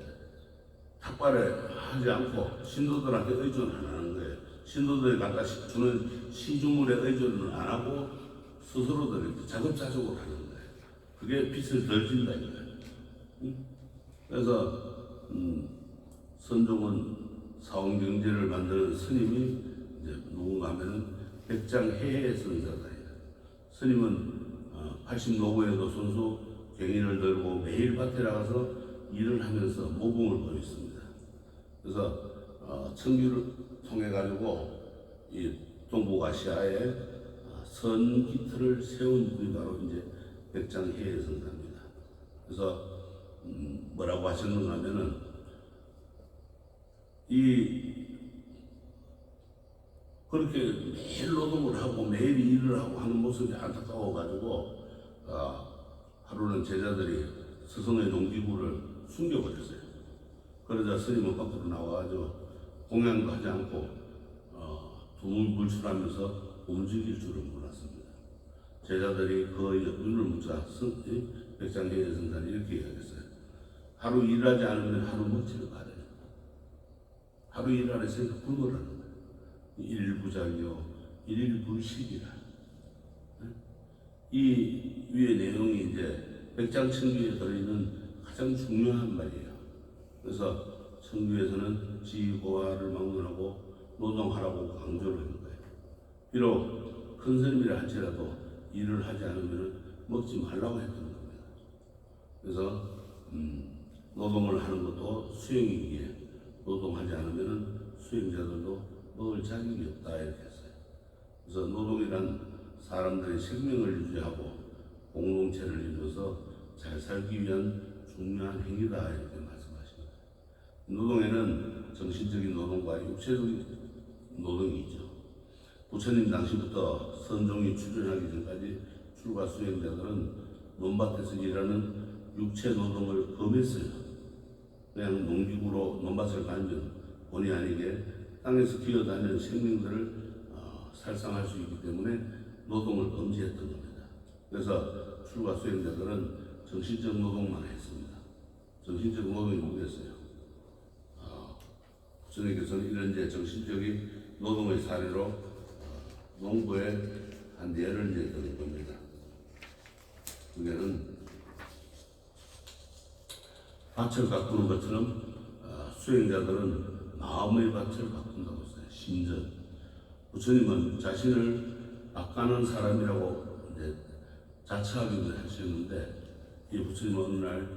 탁발을 하지 않고 신도들한테 의존 안 하는 거예요. 신도들이 갖다 주는 시주물에 의존을 안 하고 스스로들이 자급자족을 하는 거예요. 그게 빚을 덜 진다 이거예요. 그래서 선종은 사원경제를 만드는 스님이 이제 누군가 하면은 백장해해 선사다. 스님은 80노고에도 손수 갱인을 들고 매일 밭에 나가서 일을 하면서 모범을 보였습니다. 그래서 청규를 통해 가지고 이 동북아시아에 선기틀을 세운 분이 바로 이제 백장해의 성사입니다. 그래서 뭐라고 하셨는가 하면은 그렇게 매일 노동을 하고 매일 일을 하고 하는 모습이 안타까워가지고 하루는 제자들이 스승의 농기구를 숨겨버렸어요. 그러자 스님은 밖으로 나와가지고 공양도 하지 않고 두물불출하면서 움직일 줄을 몰랐습니다. 제자들이 그 눈을 묻자 백장해의 성산이 이렇게 이야기했어요. 하루 일하지 않으면 하루 먹지를 말아요. 하루 일하는 생각 굶으라는 거예요. 일부장요, 일일불식이라. 이 위의 내용이 이제 백장천규에 들어있는 가장 중요한 말이에요. 그래서 천규에서는 지고화를 막론하고 노동하라고 강조를 하는 거예요. 비록 큰 스님이라 할지라도 일을 하지 않으면 먹지 말라고 했던 겁니다. 그래서 노동을 하는 것도 수행이기에 노동하지 않으면 수행자들도 먹을 자격이 없다 이렇게 했어요. 그래서 노동이란 사람들의 생명을 유지하고 공동체를 이루어서 잘 살기 위한 중요한 행위다 이렇게 말씀하십니다. 노동에는 정신적인 노동과 육체적인 노동이 있죠. 부처님 당시부터 선종이 출현하기 전까지 출가 수행자들은 논밭에서 일하는 육체 노동을 범했어요. 그냥 농기구로 논밭을 갈면 본의 아니게 땅에서 기어다니는 생명들을 살상할 수 있기 때문에 노동을 금지했던 겁니다. 그래서 출가 수행자들은 정신적 노동만 했습니다. 정신적 노동이 뭐겠어요? 부처님께서는 이런 이제 정신적인 노동의 사례로 농부의 한 예를 이제 드린 겁니다. 그게는 밭을 가꾸는 것처럼 수행자들은 마음의 밭을 가꾼다고 했어요. 심전. 부처님은 자신을 밭가는 사람이라고 이제 자처하기도 하셨는데, 이 부처님 어느 날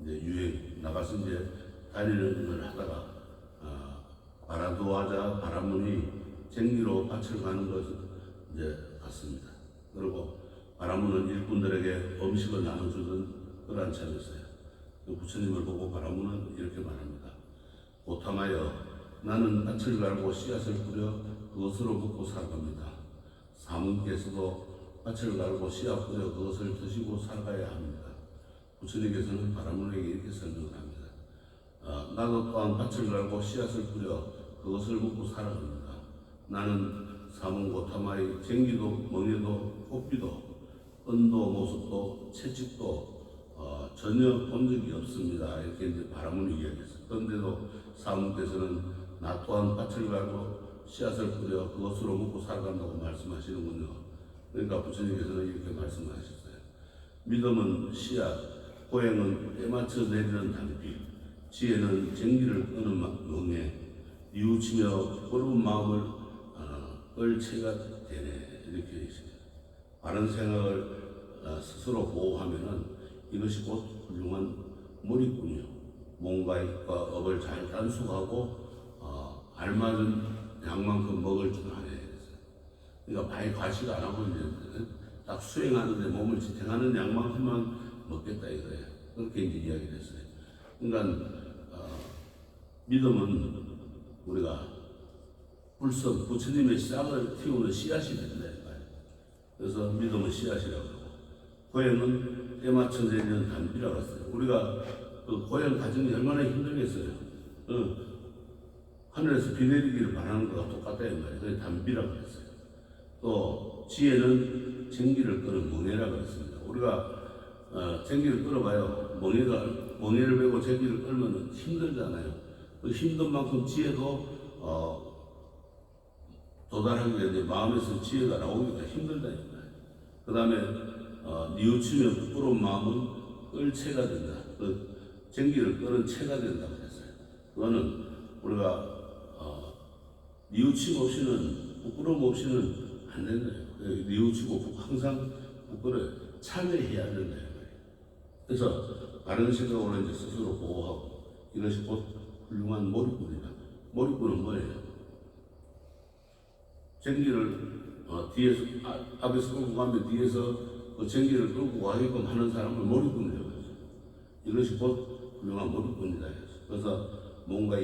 이제 유행 나가서 이제 다니는 걸 하다가 바라도하자 바라문이 쟁기로 밭을 가는 것을 이제 봤습니다. 그리고 바라문은 일꾼들에게 음식을 나눠주던 그러한 참이었어요. 부처님을 보고 바라문은 이렇게 말합니다. 고탐하여 나는 밭을 갈고 씨앗을 뿌려 그것으로 먹고 살아갑니다. 사문께서도 밭을 갈고 씨앗 뿌려 그것을 드시고 살아가야 합니다. 부처님께서는 바라문에게 이렇게 설명을 합니다. 나도 또한 밭을 갈고 씨앗을 뿌려 그것을 먹고 살아갑니다. 나는 사문 고탐하의 쟁기도 멍에도 꽃비도 은도 모습도 채찍도 전혀 본 적이 없습니다. 이렇게 이제 바라문이 이야기했어요. 그런데도 사문께서는 나 또한 밭을 갈고 씨앗을 뿌려 그것으로 먹고 살아간다고 말씀하시는군요. 그러니까 부처님께서는 이렇게 말씀하셨어요. 믿음은 씨앗, 고행은 때맞춰 내리는 단비, 지혜는 쟁기를 끄는 멍에, 뉘우치며 부끄러운 마음을 끌채가 되네. 이렇게 얘기했어요. 바른 생각을 스스로 보호하면은 이것이 곧 훌륭한 몰입군요. 몸과 입과 업을 잘 단속하고 알맞은 양만큼 먹을 줄 아네. 그러니까 많이 과식 안 하고 이제 딱 수행하는데 몸을 지탱하는 양만큼만 먹겠다 이거예요. 그렇게 이제 이야기를 했어요. 그러니까 믿음은 우리가 불성 부처님의 싹을 틔우는 씨앗이 된다 이거예요. 그래서 믿음은 씨앗이라고 하고, 고행은 때맞춰 내리는 단비라고 했어요. 우리가 그 고행 과정이 얼마나 힘들겠어요. 하늘에서 비 내리기를 바라는 것과 똑같다 이 말이에요. 그게 단비라고 했어요. 또 지혜는 쟁기를 끄는 멍에라고 했습니다. 우리가 쟁기를 끌어봐요. 멍에를 메고 쟁기를 끌면 힘들잖아요. 그 힘든 만큼 지혜도 도달하기가 이제 마음에서 지혜가 나오기가 힘들다니까. 그 다음에 뉘우치며 부끄러운 마음은 끌채가 된다. 그 쟁기를 끄는 채가 된다고 했어요. 그거는 우리가 뉘우침 없이는 부끄러움 없이는 안 된다요. 뉘우치고 항상 부끄러워 참여해야 된다요. 그래서 바른 생각으로 이제 스스로 보호하고, 이것이 곧 훌륭한 몰입꾼이다. 몰입꾼은 뭐예요? 쟁기를 뒤에서 앞에서 끌고 가면 뒤에서 그 전기를 끌고 가게끔 하는 사람을 몰입꾼이라고 했어요. 이것이 곧 훌륭한 몰입꾼이다 했어요. 그래서 몸과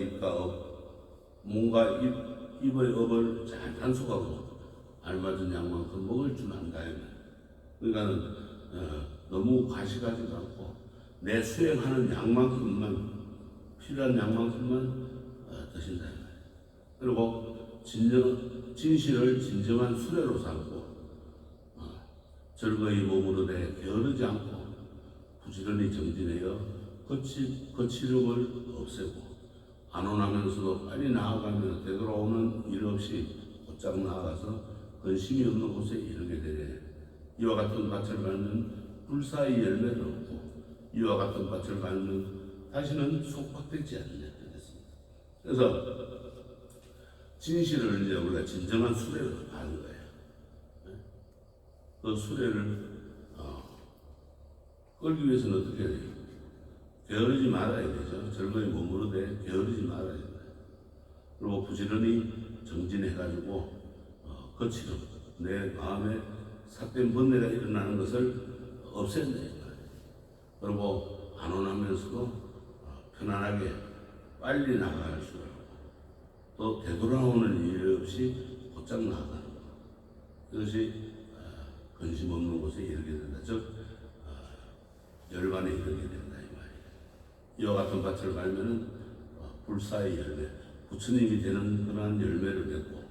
입의 업을 잘 단속하고 알맞은 양만큼 먹을 줄 안다. 그러니까는 너무 과식하지도 않고 내 수행하는 양만큼만 필요한 양만큼만 드신다. 그리고 진실을 진정한 수레로 삼고 즐거이 머무르되 게으르지 않고 부지런히 정진하여 거칠음을 없애고 안온하면서도 빨리 나아가며 되돌아오는 일 없이 곧장 나아가서 근심이 없는 곳에 이르게 되네. 이와 같은 밭을 갈면 불사의 열매를 얻고 이와 같은 밭을 갈면 다시는 속박되지 않느냐 그랬습니다. 그래서 진실을 이제 우리가 진정한 수레로 하는 거예요. 그 수레를 끌기 위해서는 어떻게 해야 돼요? 게으르지 말아야 되죠. 즐거이 머무르되 게으르지 말아야 돼요. 그리고 부지런히 정진해가지고 거칠어 내 마음에 삿된 번뇌가 일어나는 것을 없앤다. 그리고 안온하면서도 편안하게 빨리 나갈 수 있고 또 되돌아오는 일 없이 곧장 나가는 것. 이것이 근심 없는 곳에 이르게 된다. 즉 열반에 이르게 된다 이 말이에요. 이와 같은 밭을 갈면은 불사의 열매, 부처님이 되는 그러한 열매를 맺고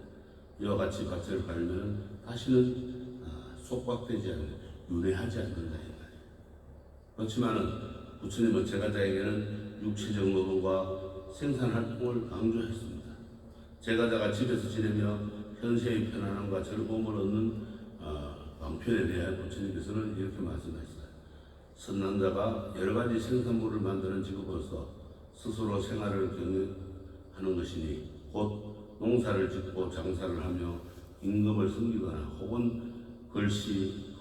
이와 같이 밭을 갈면은 다시는 속박되지 않는, 윤회하지 않는다 이 말이에요. 그렇지만은 부처님은 제가자에게는 육체적 노동과 생산활동을 강조했습니다. 제가자가 집에서 지내며 현세의 편안함과 즐거움을 얻는 방편에 대해 부처님께서는 이렇게 말씀하셨어요. 선난자가 여러 가지 생산물을 만드는 직업으로서 스스로 생활을 경영하는 것이니 곧 농사를 짓고 장사를 하며 임금을 섬기거나 혹은 글씨,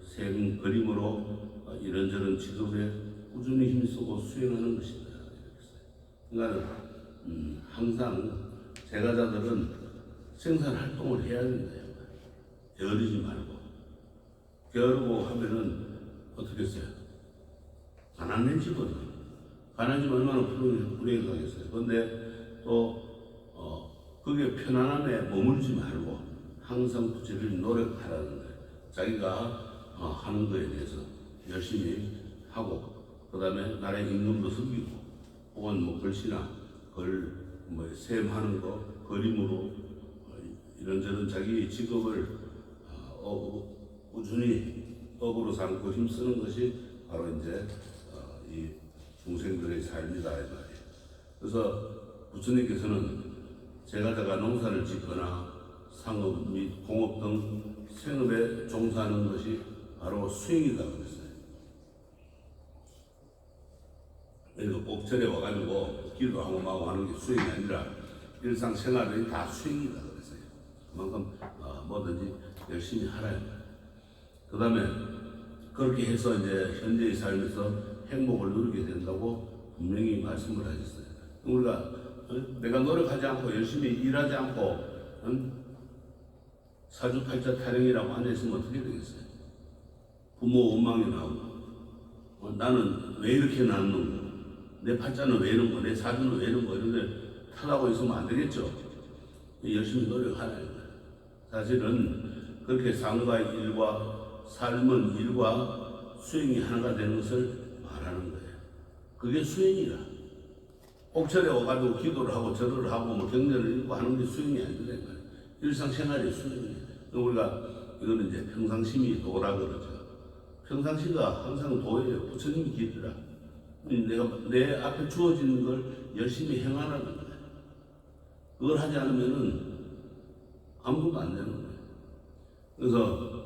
셈, 그림으로 이런저런 직업에 꾸준히 힘쓰고 수행하는 것이다. 그러니까 항상 제가자들은 생산 활동을 해야 된다. 게으르지 말고. 게으르고 하면은 어떻게 했어요? 가난해지거든요. 가난해지면 얼마나 불행하겠어요. 그런데 또 그게 편안함에 머물지 말고 항상 부지런히 노력하라는 거예요. 자기가 하는 거에 대해서 열심히 하고 그 다음에 나라의 임금도 섬기고 혹은 뭐 글씨나 셈하는 거 그림으로 이런저런 자기 직업을 꾸준히 업으로 삼고 힘쓰는 것이 바로 이제 이 중생들의 삶이다 이 말이에요. 그래서 부처님께서는 제가자가 농사를 짓거나 상업 및 공업 등 생업에 종사하는 것이 바로 수행이다 그랬어요. 그래서 꼭 절에 와가지고 기도하고 막 하는 게 수행이 아니라 일상생활이 다 수행이다 그랬어요. 그만큼 뭐든지 열심히 하라. 그 다음에 그렇게 해서 이제 현재의 삶에서 행복을 누리게 된다고 분명히 말씀을 하셨어요. 우리가 내가 노력하지 않고 열심히 일하지 않고 사주팔자 타령이라고 앉아있으면 어떻게 되겠어요? 부모 원망이 나오고 나는 왜 이렇게 낳는 거? 내 팔자는 왜 이런 거? 내 사주는 왜 이런 거? 이런데 타다고 있으면 안 되겠죠? 열심히 노력하라. 사실은 그렇게 삶과 일과 수행이 하나가 되는 것을 말하는 거예요. 그게 수행이라. 옥절에 와가지고 기도를 하고 절을 하고 뭐 경전을 읽고 하는 게 수행이 아니라 일상생활의 수행이에요. 우리가 이거는 이제 평상심이 도라 그러죠. 평상시가 항상 도예요. 부처님이 길이라. 내가 내 앞에 주어지는 걸 열심히 행하라는 거예요. 그걸 하지 않으면은 아무것도 안 되는 거예요. 그래서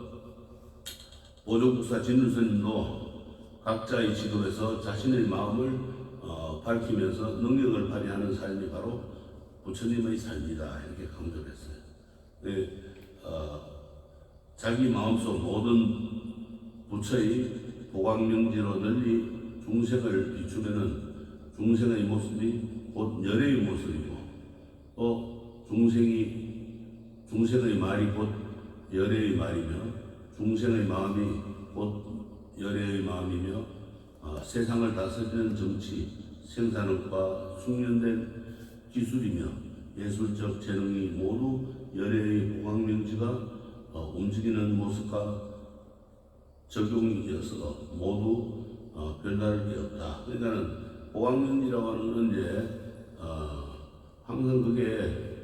보조국사 진루스님도 각자의 직업에서 자신의 마음을 밝히면서 능력을 발휘하는 삶이 바로 부처님의 삶이다 이렇게 강조를 했어요. 자기 마음속 모든 부처의 보광명지로 널리 중생을 비추면은 중생의 모습이 곧 열의 모습이고 또 중생의 말이 곧 열의 말이며 중생의 마음이 열애의 마음이며 세상을 다스리는 정치, 생산업과 숙련된 기술이며 예술적 재능이 모두 열애의 보강명지가 움직이는 모습과 적용이어서 모두 별다를 게 없다. 그러니까는 보강명지라고 하는 건 이제 항상 그게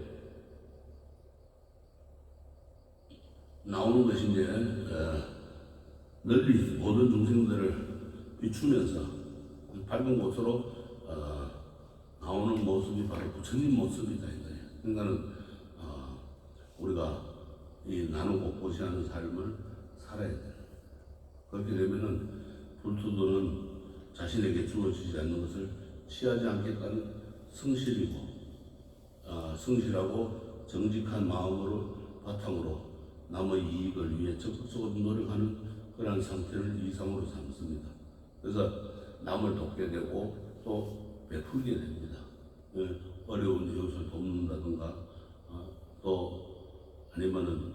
나오는 것이 이제 널리 모든 중생들을 비추면서 밝은 곳으로 나오는 모습이 바로 부처님 모습이다 이거예요. 그러니까는 우리가 이 나누고 보시하는 삶을 살아야 돼요. 그렇게 되면은 불투도는 자신에게 주어지지 않는 것을 취하지 않겠다는 성실하고 정직한 마음으로 바탕으로 남의 이익을 위해 적극적으로 노력하는 그런 상태를 이상으로 삼습니다. 그래서 남을 돕게 되고 또 베풀게 됩니다. 어려운 이웃을 돕는다든가 또 아니면은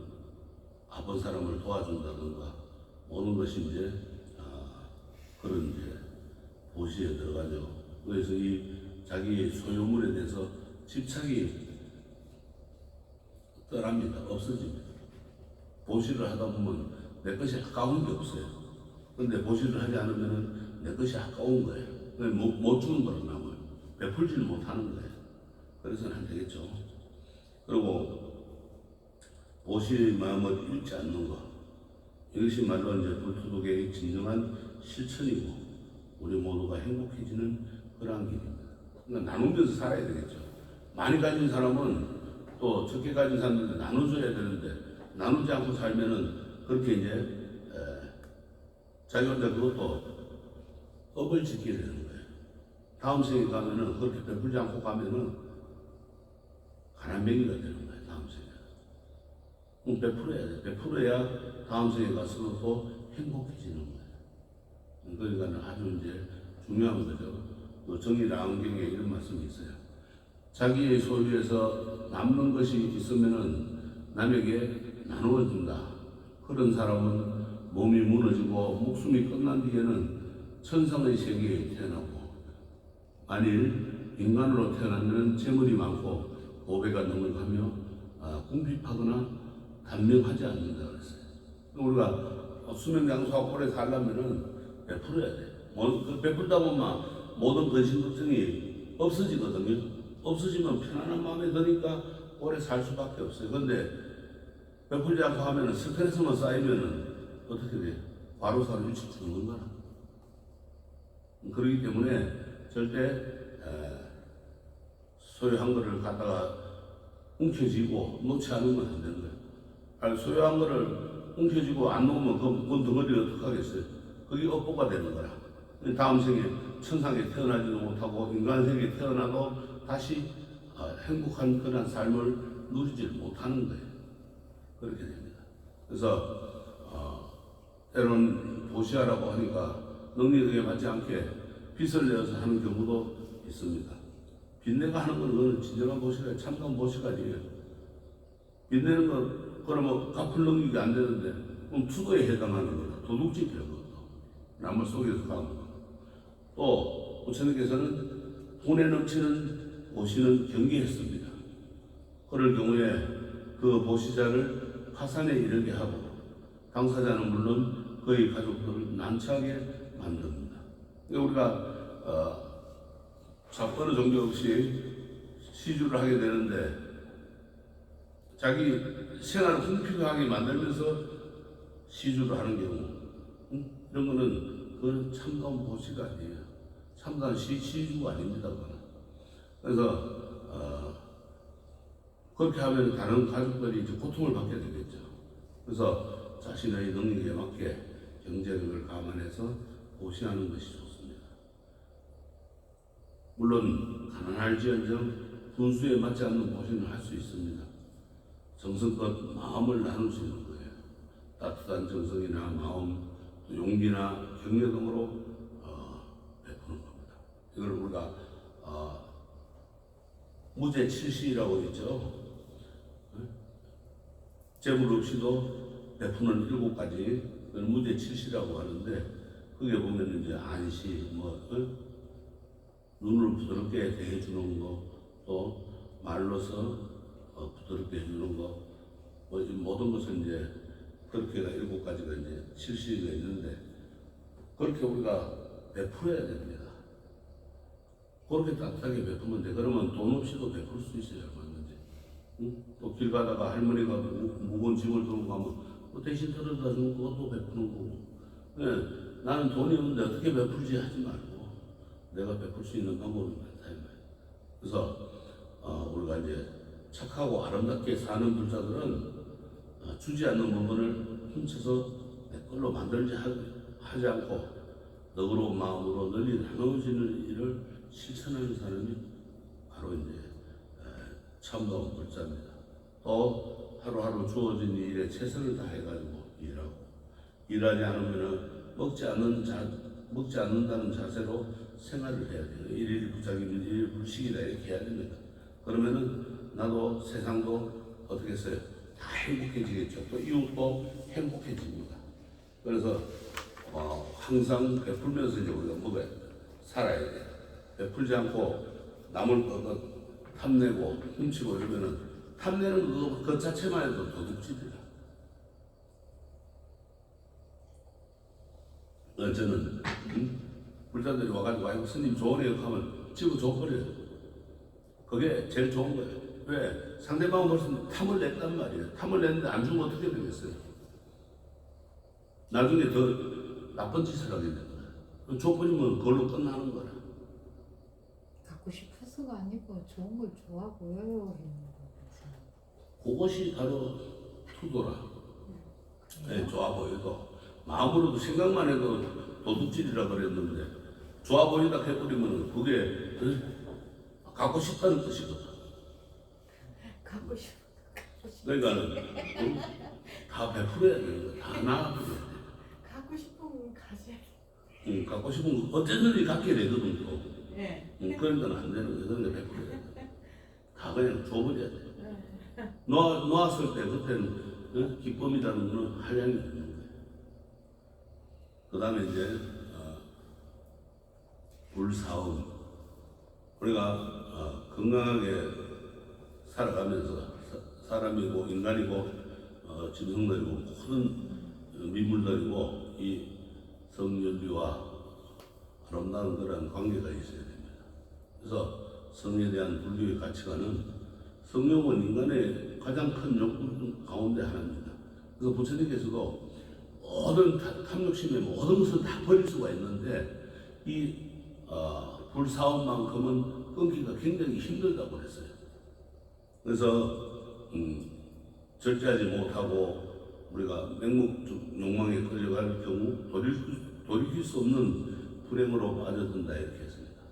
아픈 사람을 도와준다든가 모든 것이 이제 그런 이제 보시에 들어가죠. 그래서 이 자기 소유물에 대해서 집착이 떠납니다. 없어집니다. 보시를 하다 보면 내 것이 아까운 게 없어요. 근데 보시를 하지 않으면 내 것이 아까운 거예요. 못 주는 거로 남을 베풀지를 못하는 거예요. 그래서는 안 되겠죠. 그리고 보시의 마음을 잃지 않는 것, 이것이 말로 이제 불투독의 진정한 실천이고 우리 모두가 행복해지는 그러한 길입니다. 그러니까 나누면서 살아야 되겠죠. 많이 가진 사람은 또 적게 가진 사람들한테 나눠줘야 되는데 나누지 않고 살면은 그렇게 이제 자기 혼자 그것도 업을 지키게 되는 거예요. 다음 생에 가면은 그렇게 베풀지 않고 가면은 가난뱅이가 되는 거예요. 다음 생에. 베풀어야 돼. 베풀어야 다음 생에 가서는 또 행복해지는 거예요. 그러니까 아주 이제 중요한 거죠. 정의라안경에 이런 말씀이 있어요. 자기의 소유에서 남는 것이 있으면은 남에게 나누어 준다. 그런 사람은 몸이 무너지고 목숨이 끝난 뒤에는 천상의 세계에 태어나고 만일 인간으로 태어나면 재물이 많고 고배가 넉넉하며 궁핍하거나 단명하지 않는다 그랬어요. 우리가 수명장수하고 오래 살려면은 베풀어야 돼. 베풀다 보면 모든 근심 걱정이 없어지거든요. 없어지면 편안한 마음이 드니까 오래 살 수밖에 없어요. 근데 베풀지 않고 하면은 스트레스만 쌓이면은 어떻게 돼? 과로사로 일찍 죽는 거라. 그렇기 때문에 절대 소유한 거를 갖다가 움켜쥐고 놓지 않으면 안 되는 거예요. 소유한 거를 움켜쥐고 안 놓으면 그 덩어리를 어떡하겠어요? 그게 업보가 되는 거라. 다음 생에 천상에 태어나지도 못하고 인간세계에 태어나도 다시 행복한 그런 삶을 누리지 못하는 거예요. 그렇게 됩니다. 그래서 때로는 보시하라고 하니까 능력에 맞지 않게 빚을 내어서 하는 경우도 있습니다. 빚내가 하는 건 그거는 진정한 보시가 참된 보시가 아니에요. 빚내는 건 그러면 갚을 능력이 안 되는데 그럼 투도에 해당하는 거다. 도둑질이라고 그것도 남을 속여서 가는 거. 또 부처님께서는 돈에 넘치는 보시는 경계했습니다. 그럴 경우에 그 보시자를 파산에 이르게 하고 당사자는 물론 그의 가족들을 난처하게 만듭니다. 우리가 어느 정도 없이 시주를 하게 되는데 자기 생활을 궁핍하게 만들면서 시주를 하는 경우 이런 거는 그건 참다운 보시가 아니에요. 참다운 시주가 아닙니다. 그거는. 그래서 그렇게 하면 다른 가족들이 이제 고통을 받게 되겠죠. 그래서 자신의 능력에 맞게 경제력을 감안해서 보시하는 것이 좋습니다. 물론 가난할지언정 분수에 맞지 않는 보시는 할 수 있습니다. 정성껏 마음을 나눌 수 있는 거예요. 따뜻한 정성이나 마음, 용기나 격려 등으로 베푸는 겁니다. 이걸 우리가 무제 칠시라고 있죠. 재물 없이도 베푸는 7가지 그걸 무대칠시라고 하는데 그게 보면 이제 안시 눈을 부드럽게 대해주는 거, 또 말로서 부드럽게 해주는 거, 이 모든 것은 이제 그렇게가 7가지가 이제 칠시가 있는데 그렇게 우리가 베풀어야 됩니다. 그렇게 따뜻하게 베푸면 돼. 그러면 돈 없이도 베풀 수 있어요, 얼마든지. 응? 또 길 가다가 할머니가 무거운 짐을 들고 가면 대신 들어다 주는 것도 베푸는 거고. 네, 나는 돈이 없는데 어떻게 베풀지 하지 말고 내가 베풀 수 있는 방법이 많다 이 말이에요. 그래서 우리가 이제 착하고 아름답게 사는 불자들은 주지 않는 부분을 훔쳐서 내 걸로 만들지 하지 않고 너그러운 마음으로 널리 나누어지는 일을 실천하는 사람이 바로 이제 참다운 불자입니다. 또 하루하루 주어진 일에 최선을 다해가지고 일하고 일하지 않으면은 먹지 않는다는 자세로 생활을 해야 돼요. 일일 부작이면 일일 불식이다 이렇게 해야 됩니다. 그러면은 나도 세상도 어떻게 했어요? 다 행복해지겠죠. 또 이웃도 행복해집니다. 그래서 항상 베풀면서 이제 우리가 먹어야 돼요. 살아야 돼요. 베풀지 않고 남을 탐내고 훔치고 이러면은 탐내는 그 자체만 해도 도둑질이다. 저는 불자들이 와가지고 아이고 스님 좋은 애 하면 집어 줘버려요. 그게 제일 좋은 거예요. 왜? 상대방은 벌써 탐을 냈단 말이에요. 탐을 냈는데 안 주면 어떻게 되겠어요? 나중에 더 나쁜 짓을 하게 되는 거예요. 줘버리면 그걸로 끝나는 거라. 갖고 싶어서가 아니고 좋은 걸 좋아 보여요. 그것이 바로 투도라. 네, 좋아 보여도 마음으로도 생각만 해도 도둑질이라 그랬는데 좋아 보인다 해버리면 그게 갖고 싶다는 뜻이거든. 갖고 싶어. 그러니까 다 베풀어야 되는 거야. 다 나아버려야 돼. 갖고 싶은 건 가져야 갖고 싶은 거 어쨌든 갖게 되거든 또. 네. 그러니까 안 되는 거야. 그러니까 베풀어야 돼. 다 그냥 줘버려야 돼. 놓았을 때 그때는 기쁨이라는 거는 한량이 없는 거예요. 그 다음에 이제 불사움. 우리가 건강하게 살아가면서 사람이고 인간이고 짐승들이고 모든 민물들이고 이 성연비와 아름다운 그런 관계가 있어야 됩니다. 그래서 성에 대한 불교의 가치관은 성욕은 인간의 가장 큰 욕구 가운데 하나입니다. 그래서 부처님께서도 모든 탐욕심의 모든 것을 다 버릴 수가 있는데 이 불사움만큼은 끊기가 굉장히 힘들다고 그랬어요. 그래서 절제하지 못하고 우리가 맹목 욕망에 끌려갈 경우 돌이킬 수 없는 불행으로 빠져든다 이렇게 했습니다.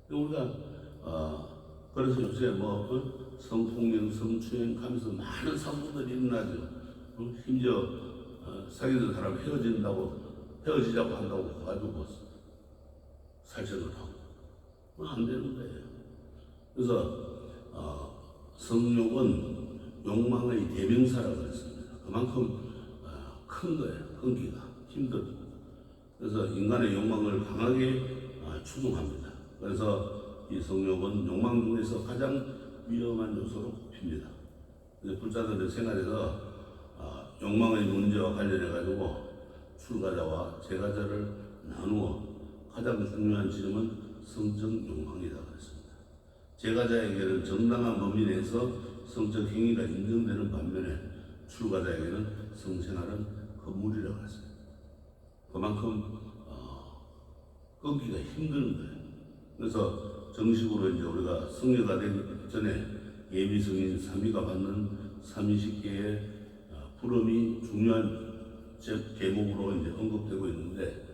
우리가 그래서 요새 성폭력, 성추행 하면서 많은 사고들이 일어나죠. 심지어 사귀는 사람 헤어지자고 한다고 가지고 살생을 하고 안 되는 거예요. 그래서 성욕은 욕망의 대명사라고 그랬습니다. 그만큼 큰 거예요. 끊기가 힘들고. 그래서 인간의 욕망을 강하게 추종합니다. 그래서 이 성욕은 욕망 중에서 가장 위험한 요소로 꼽힙니다. 불자들의 생활에서 욕망의 문제와 관련해 가지고 출가자와 제가자를 나누어 가장 중요한 지점은 성적 욕망이다 그랬습니다. 제가자에게는 정당한 범위 내에서 성적 행위가 인정되는 반면에 출가자에게는 성생활은 건물이라고 했습니다. 그만큼 끊기가 힘든 거예요. 그래서 정식으로 이제 우리가 성녀가 되기 전에 예비성인 삼위가 받는 삼위식계의 불엄이 중요한 제목으로 이제 언급되고 있는데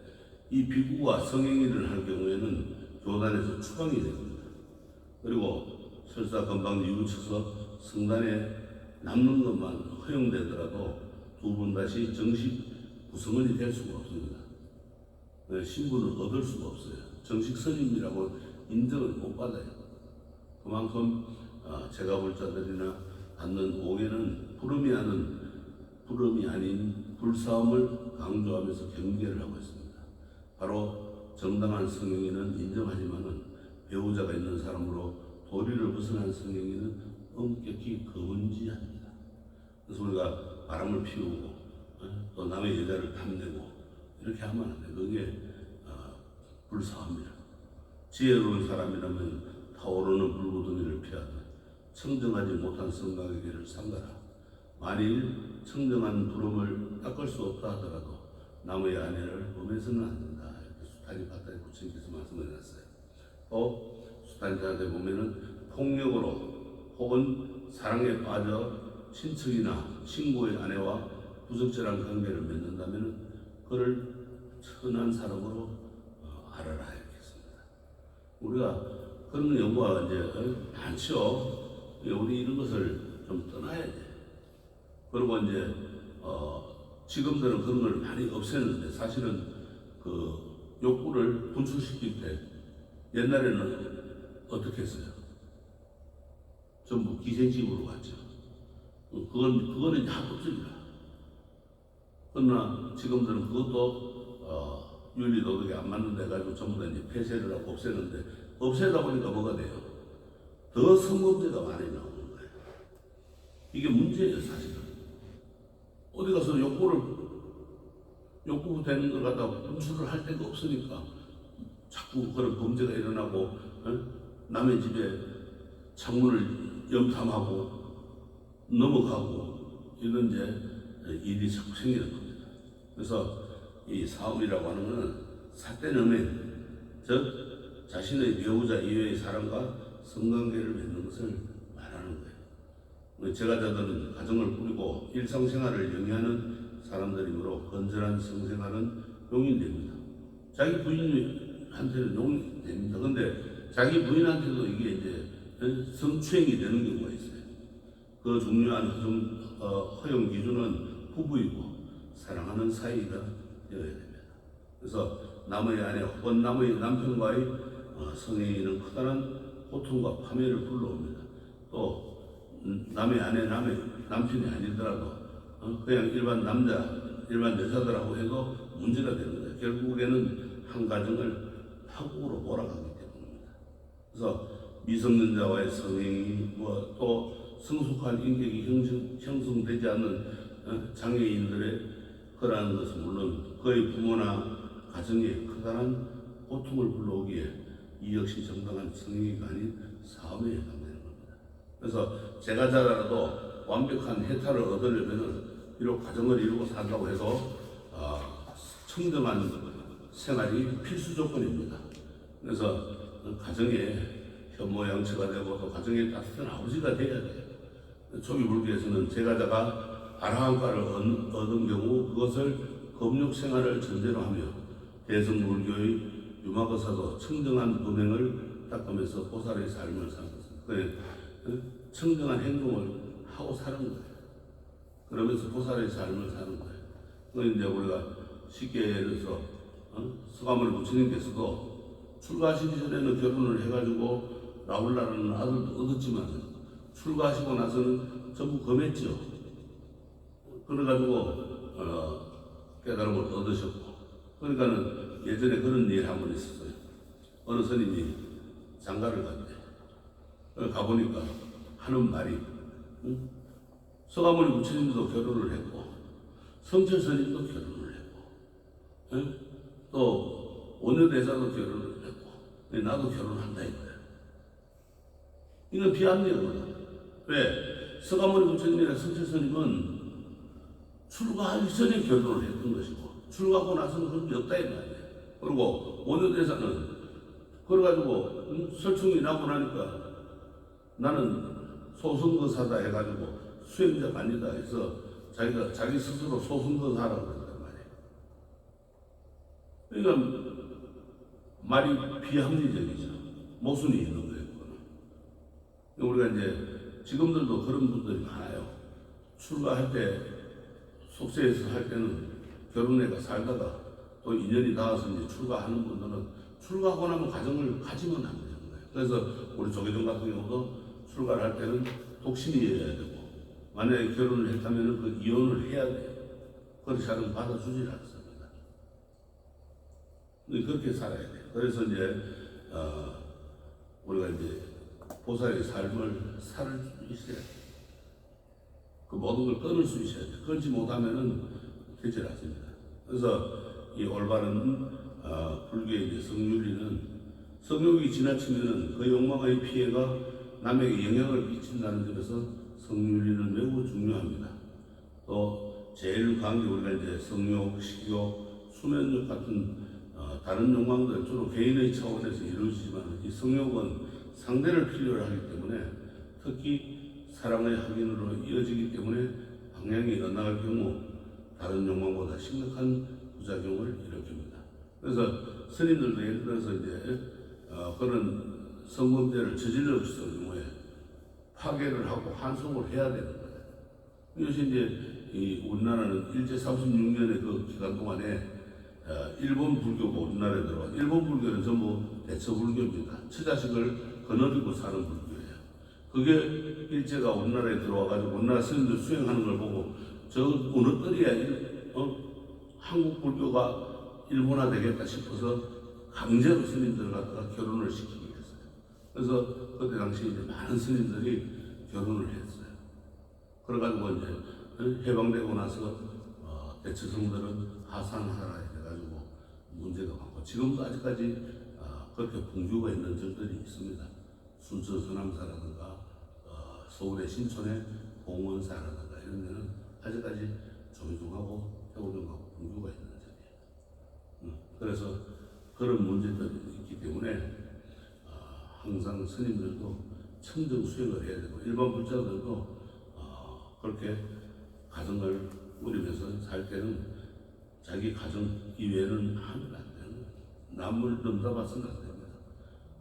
이 비구가 성행위를 할 경우에는 교단에서 추방이 됩니다. 그리고 설사 건방 뉘우쳐서 성단에 남는 것만 허용되더라도 두 번 다시 정식 구성원이 될 수가 없습니다. 신분을 얻을 수가 없어요. 정식 선임이라고 인정을 못 받아요. 그만큼 제가불자들이나 받는 옥에는 불엄이 아닌 불사함을 강조하면서 경계를 하고 있습니다. 바로 정당한 성행위는 인정하지만은 배우자가 있는 사람으로 도리를 벗어난 성행위는 엄격히 금지합니다. 그래서 우리가 바람을 피우고 또 남의 여자를 탐내고 이렇게 하면 안 돼. 그게 불사합니다. 지혜로운 사람이라면 타오르는 불구덩이를 피하듯 청정하지 못한 성곽의 길을 삼가라. 만일 청정한 부름을 닦을 수 없다 하더라도 남의 아내를 범해서는 안 된다. 이렇게 수타니 바다에 부처님께서 말씀하셨어요. 또 수타니한테 보면은 폭력으로 혹은 사랑에 빠져 친척이나 친구의 아내와 부적절한 관계를 맺는다면은 그를 천한 사람으로 알아라 이렇게 했습니다. 우리가 그런 연구가 이제 많죠. 우리 이런 것을 좀 떠나야 돼. 그리고 이제 지금들은 그런 걸 많이 없애는데 사실은 그 욕구를 분출시킬 때 옛날에는 어떻게 했어요? 전부 기생집으로 갔죠. 그거는 이제 합법적이다. 그러나 지금들은 그것도 윤리도덕에 안 맞는 데 가지고 전부 다 이제 폐쇄를 하고 없애는데 없애다 보니까 뭐가 돼요? 더 성범죄가 많이 나오는 거예요. 이게 문제예요, 사실은. 어디 가서 욕구 되는 걸 갖다가 분출을 할 데가 없으니까 자꾸 그런 범죄가 일어나고 남의 집에 창문을 염탐하고 넘어가고 이런 이제 일이 자꾸 생기는 겁니다. 그래서 이 사음이라고 하는 것은 사태넘엔 즉 자신의 배우자 이외의 사람과 성관계를 맺는 것을 말하는 거예요. 제가자들은 가정을 꾸리고 일상생활을 영위하는 사람들이므로 건전한 성생활은 용인됩니다. 자기 부인한테는 용인됩니다. 그런데 자기 부인한테도 이게 이제 성추행이 되는 경우가 있어요. 그 중요한 허용 기준은 부부이고 사랑하는 사이가 되어야 됩니다. 그래서 남의 아내 혹은 남의 남편과의 성행위는 커다란 고통과 파멸을 불러옵니다. 또 남의 아내, 남의 남편이 아니더라도 그냥 일반 여자들하고 해도 문제가 되는 거예요. 결국에는 한 가정을 파국으로 몰아가기 때문입니다. 그래서 미성년자와의 성행위, 또 성숙한 인격이 형성되지 않는 장애인들의 그러한 것은 물론 그의 부모나 가정에 커다란 고통을 불러오기에 이 역시 정당한 성행위가 아닌 사업에 해당되는 겁니다. 그래서 제가 자라도 완벽한 해탈을 얻으려면 비록 가정을 이루고 산다고 해도 청정한 생활이 필수 조건입니다. 그래서 가정에 현모양처가 되고 또 가정에 따뜻한 아버지가 돼야 돼요. 초기 불교에서는 제가자가 아라한과를 얻은 경우 그것을 검육 생활을 전제로 하며 대승불교의 유마거사도 청정한 도명을 닦으면서 보살의 삶을 사는 것입니다. 청정한 행동을 하고 사는 거예요. 그러면서 보살의 삶을 사는 거예요. 그 이제 우리가 쉽게 예를 들어서 서가모니 부처님께서도 출가하시기 전에는 결혼을 해가지고 라울라라는 아들도 얻었지만 출가하시고 나서는 전부 검했죠. 그래가지고 깨달음을 얻으셨고, 그러니까는 예전에 그런 일 한 번 있었어요. 어느 스님이 장가를 갔대. 가보니까 하는 말이 서가모니 부처님도 결혼을 했고 성철 스님도 결혼을 했고 또 원효대사도 결혼을 했고 나도 결혼한다 이거야. 이건 비합리하거든. 왜? 서가모니 부처님이나 성철 스님은 출가하기 전에 결혼을 했던 것이고 출가하고 나서는 그런 게 없다 이 말이야. 그리고 원효대사는 그래가지고 설충이 나고 나니까 나는 소승거사다 해가지고 수행자가 아니다 해서 자기 스스로 소승거사라고 그랬단 말이에요. 그러니까 말이 비합리적이죠. 모순이 있는 거예요. 우리가 이제 지금들도 그런 분들이 많아요. 출가할 때 속세에서 할 때는 결혼해가 살다가 또 인연이 닿아서 이제 출가하는 분들은 출가하고 나면 가정을 가지면 안 되는 거예요. 그래서 우리 조계종 같은 경우도 출가를 할 때는 독신이어야 되고 만약에 결혼을 했다면 그 이혼을 해야 돼요. 그렇지 않으면 받아주지 않습니다. 그렇게 살아야 돼요. 그래서 이제 우리가 이제 보살의 삶을 살 수 있어야 돼요. 그 모든 걸 끊을 수 있어야 돼요. 끊지 못하면은 되질 않습니다. 그래서 이 올바른 불교의 이제 성윤리는 성욕이 지나치면은 그 욕망의 피해가 남에게 영향을 끼친다는 점에서 성윤리는 매우 중요합니다. 또 제일 강한 게 우리가 이제 성욕, 식욕, 수면욕 같은 다른 욕망들은 주로 개인의 차원에서 이루어지지만 이 성욕은 상대를 필요로 하기 때문에 특히 사랑의 확인으로 이어지기 때문에 방향이 엇나갈 경우 다른 욕망보다 심각한 부작용을 일으킵니다. 그래서 스님들도 예를 들어서 이제 그런 성범죄를 저질렀을 경우에 파괴를 하고 환송을 해야 되는 거예요. 이것이 이제 이 우리나라는 일제 36년의 그 기간 동안에 일본 불교가 우리나라에 들어와. 일본 불교는 전부 대처불교입니다. 처자식을 거느리고 사는 불교예요. 그게 일제가 우리나라에 들어와가지고 우리나라 스님들 수행하는 걸 보고 저 어느 때야 한국 불교가 일본화 되겠다 싶어서 강제로 스님들 갖다가 결혼을 시키게 했어요. 그래서 그때 당시 이제 많은 스님들이 결혼을 했어요. 그래가지고 이제 해방되고 나서 대처성들은 하산하라 해가지고 문제가 많고 지금도 아직까지 그렇게 분규가 있는 절들이 있습니다. 순천 서남사라든가 서울의 신촌의 봉원사라든가 이런 데는 아직까지 조중하고 태호중하고 분규가 있는 절이에요. 그래서 그런 문제들이 있기 때문에 항상 스님들도 청정 수행을 해야 되고 일반 불자들도 그렇게 가정을 꾸리면서 살 때는 자기 가정 이외에는 하면 안 되는 거예요. 남을 넘다봐서는 안 됩니다.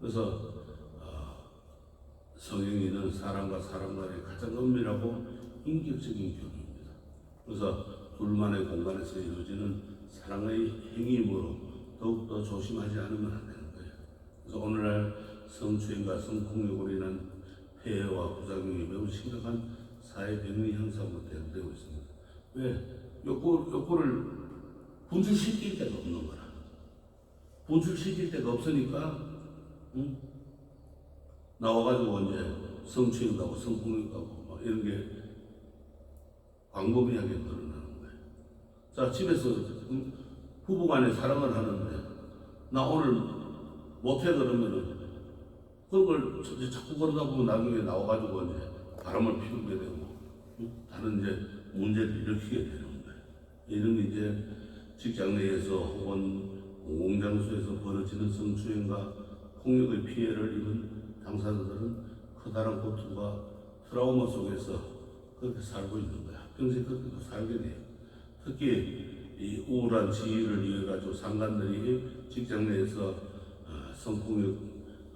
그래서 성행위는 사람과 사람 간의 가장 은밀하고 인격적인 교류입니다. 그래서 둘만의 공간에서 이루어지는 사랑의 행위이므로 더욱더 조심하지 않으면 안 되는 거예요. 그래서 오늘날 성추행과 성폭력으로 인한 폐해와 부작용이 매우 심각한 사회병의 현상으로 대두되고 있습니다. 왜? 욕구를 분출시킬 데가 없는 거라. 분출시킬 데가 없으니까 나와가지고 이제 성추행하고 성폭력하고 막 이런 게 광범위하게 늘어나는 거예요. 자, 집에서 부부간에 사랑을 하는데 나 오늘 못해 그러면은 그런 걸 자꾸 그러다 보면 나중에 나와가지고 이제 바람을 피우게 되고 다른 이제 문제를 일으키게 되는 거예요. 이런 게 이제 직장 내에서 혹은 공공장소에서 벌어지는 성추행과 폭력의 피해를 입은 당사자들은 커다란 고통과 트라우마 속에서 그렇게 살고 있는 거야. 평생 그렇게 살게 돼요. 특히 이 우울한 지위를 이어 가지고 상관들이 직장 내에서 성폭력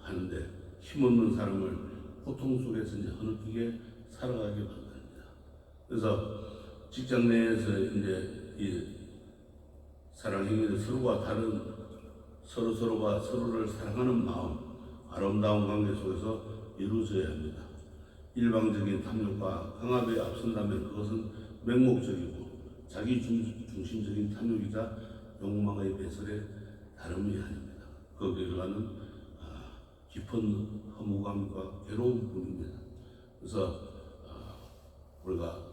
하는데 힘없는 사람을 고통 속에서 이제 흐느끼게 살아가게 만듭니다. 그래서 직장 내에서 이제 이 사랑 행위는 서로가 다른 서로가 서로를 사랑하는 마음, 아름다운 관계 속에서 이루어져야 합니다. 일방적인 탐욕과 강압에 앞선다면 그것은 맹목적이고 자기 중심적인 탐욕이자 욕망의 배설에 다름이 아닙니다. 그 결과는 깊은 허무감과 괴로움 뿐입니다. 그래서 우리가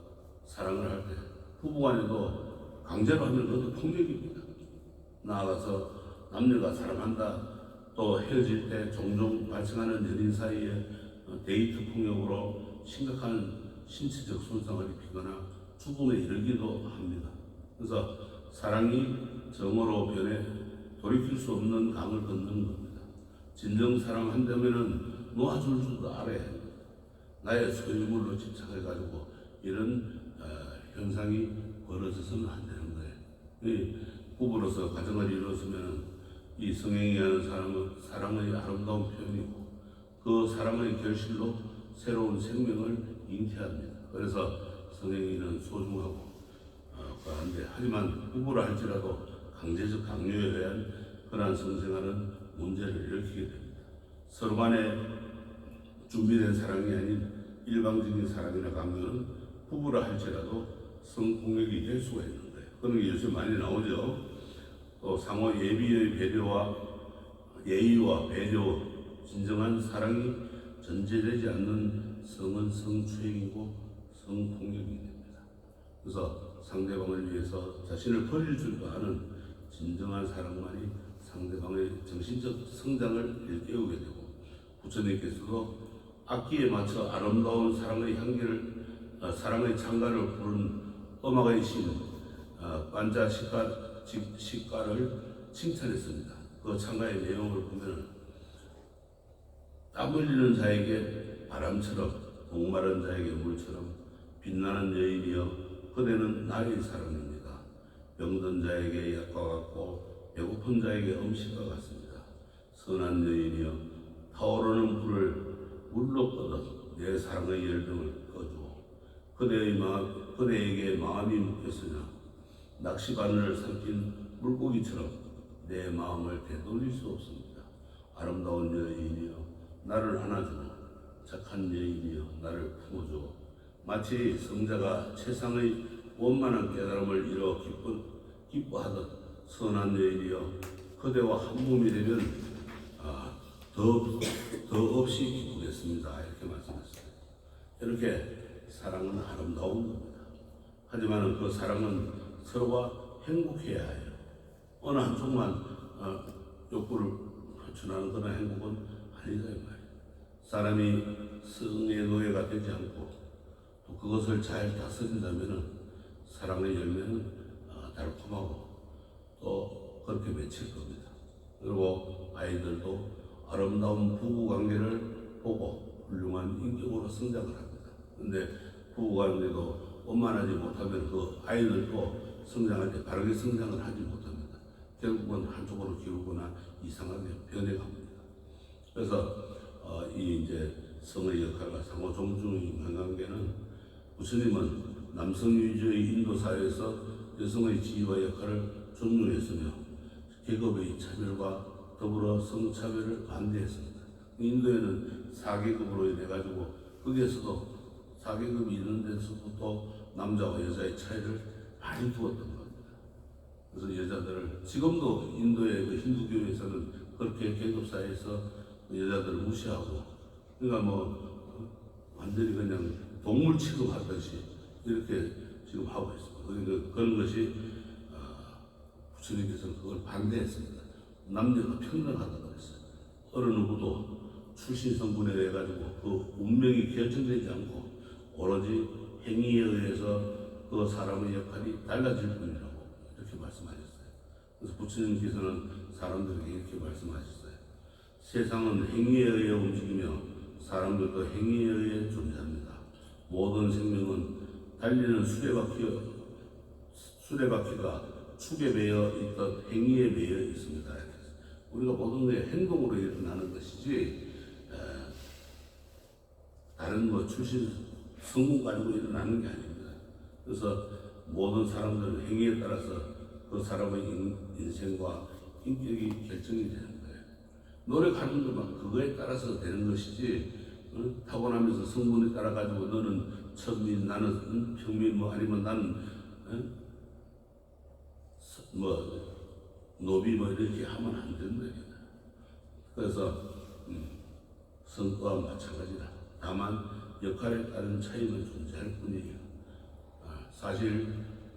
사랑을 할 때 부부간에도 강제로 하면 그것도 폭력입니다. 나아가서 남녀가 사랑한다 또 헤어질 때 종종 발생하는 연인 사이에 데이트 폭력으로 심각한 신체적 손상을 입히거나 죽음에 이르기도 합니다. 그래서 사랑이 정으로 변해 돌이킬 수 없는 강을 걷는 겁니다. 진정 사랑한다면은 놓아줄 줄도 알아야 합니다. 나의 소유물로 집착해가지고 이런 현상이 벌어져서는 안 되는 거예요. 이 부부로서 가정을 이루었으면 이 성행위 하는 사람은 사랑의 아름다운 표현이고 그 사랑의 결실로 새로운 생명을 잉태합니다. 그래서 성행위는 소중하고 그런데 하지만 부부라 할지라도 강제적 강요에 의한 그러한 성생활은 문제를 일으키게 됩니다. 서로 간에 준비된 사랑이 아닌 일방적인 사랑이나 강요는 부부라 할지라도 성폭력이 될 수가 있는 거예요. 그런 게 요즘 많이 나오죠. 또 상호 예비의 배려와 예의와 배려, 진정한 사랑이 전제되지 않는 성은 성추행이고 성폭력이 됩니다. 그래서 상대방을 위해서 자신을 버릴 줄도 아는 진정한 사랑만이 상대방의 정신적 성장을 일깨우게 되고, 부처님께서도 악기에 맞춰 아름다운 사랑의 향기를 사랑의 창가를 부른 음악의 신 반자 시가를 칭찬했습니다. 그 창가의 내용을 보면 땀 흘리는 자에게 바람처럼 목마른 자에게 물처럼 빛나는 여인이여 그대는 나의 사랑입니다. 병든 자에게 약과 같고 배고픈 자에게 음식과 같습니다. 선한 여인이여 타오르는 불을 물로 끄듯 내 사랑의 열병을 꺼주오. 그대에게 마음이 묶였으나 낚시바늘을 삼킨 물고기처럼 내 마음을 되돌릴 수 없습니다. 아름다운 여인이여 나를 안아주오. 착한 여인이여 나를 품어주오. 마치 성자가 최상의 원만한 깨달음을 이뤄 기뻐하듯 선한 여인이여 그대와 한 몸이 되면 더 없이 기쁘겠습니다. 이렇게 말씀했어요. 이렇게 사랑은 아름다운 겁니다. 하지만 그 사랑은 서로가 행복해야 해요. 어느 한쪽만 욕구를 표출하는 그런 행복은 아니다 이 말이에요. 사람이 성의 노예가 되지 않고 또 그것을 잘 다스린다면 사랑의 열매는 달콤하고 또 그렇게 맺힐 겁니다. 그리고 아이들도 아름다운 부부관계를 보고 훌륭한 인격으로 성장을 합니다. 근데 부부관계도 원만하지 못하면 그 아이들도 성장할 때 바르게 성장을 하지 못합니다. 결국은 한쪽으로 기울거나 이상하게 변해갑니다. 그래서 이 이제 성의 역할과 상호 존중의 인간관계는 부처님은 남성 위주의 인도 사회에서 여성의 지위와 역할을 존중했으며 계급의 차별과 더불어 성차별을 반대했습니다. 인도에는 4계급으로 인해 가지고 거기에서도 4계급이 있는 데서도 또 남자와 여자의 차이를 많이 두었던 겁니다. 그래서 여자들을 지금도 인도의 그 힌두교에서는 그렇게 계급 사회에서 여자들을 무시하고, 그러니까 완전히 그냥 동물 취급하듯이 이렇게 지금 하고 있습니다. 그러니까 그런 것이 부처님께서는 그걸 반대했습니다. 남녀가 평등하다고 그랬어요. 어느 누구도 출신 성분에 의해 가지고 그 운명이 결정되지 않고 오로지 행위에 의해서 그 사람의 역할이 달라질 뿐이라고 이렇게 말씀하셨어요. 그래서 부처님께서는 사람들에게 이렇게 말씀하셨어요. 세상은 행위에 의해 움직이며 사람들도 행위에 의해 존재합니다. 모든 생명은 달리는 수레바퀴가 축에 매여 있던 행위에 매여 있습니다. 우리가 모든 게 행동으로 일어나는 것이지 다른 출신 성분 가지고 일어나는 게 아닙니다. 그래서 모든 사람들은 행위에 따라서 그 사람의 인생과 인격이 결정이 되는 거예요. 노력하는 것만 그거에 따라서 되는 것이지 타고나면서 성분에 따라 가지고 너는 천민, 나는 평민, 아니면 나는 노비 이렇게 하면 안 된다. 그래서 성과와 마찬가지다. 다만 역할에 따른 차이는 존재할 뿐이에요. 사실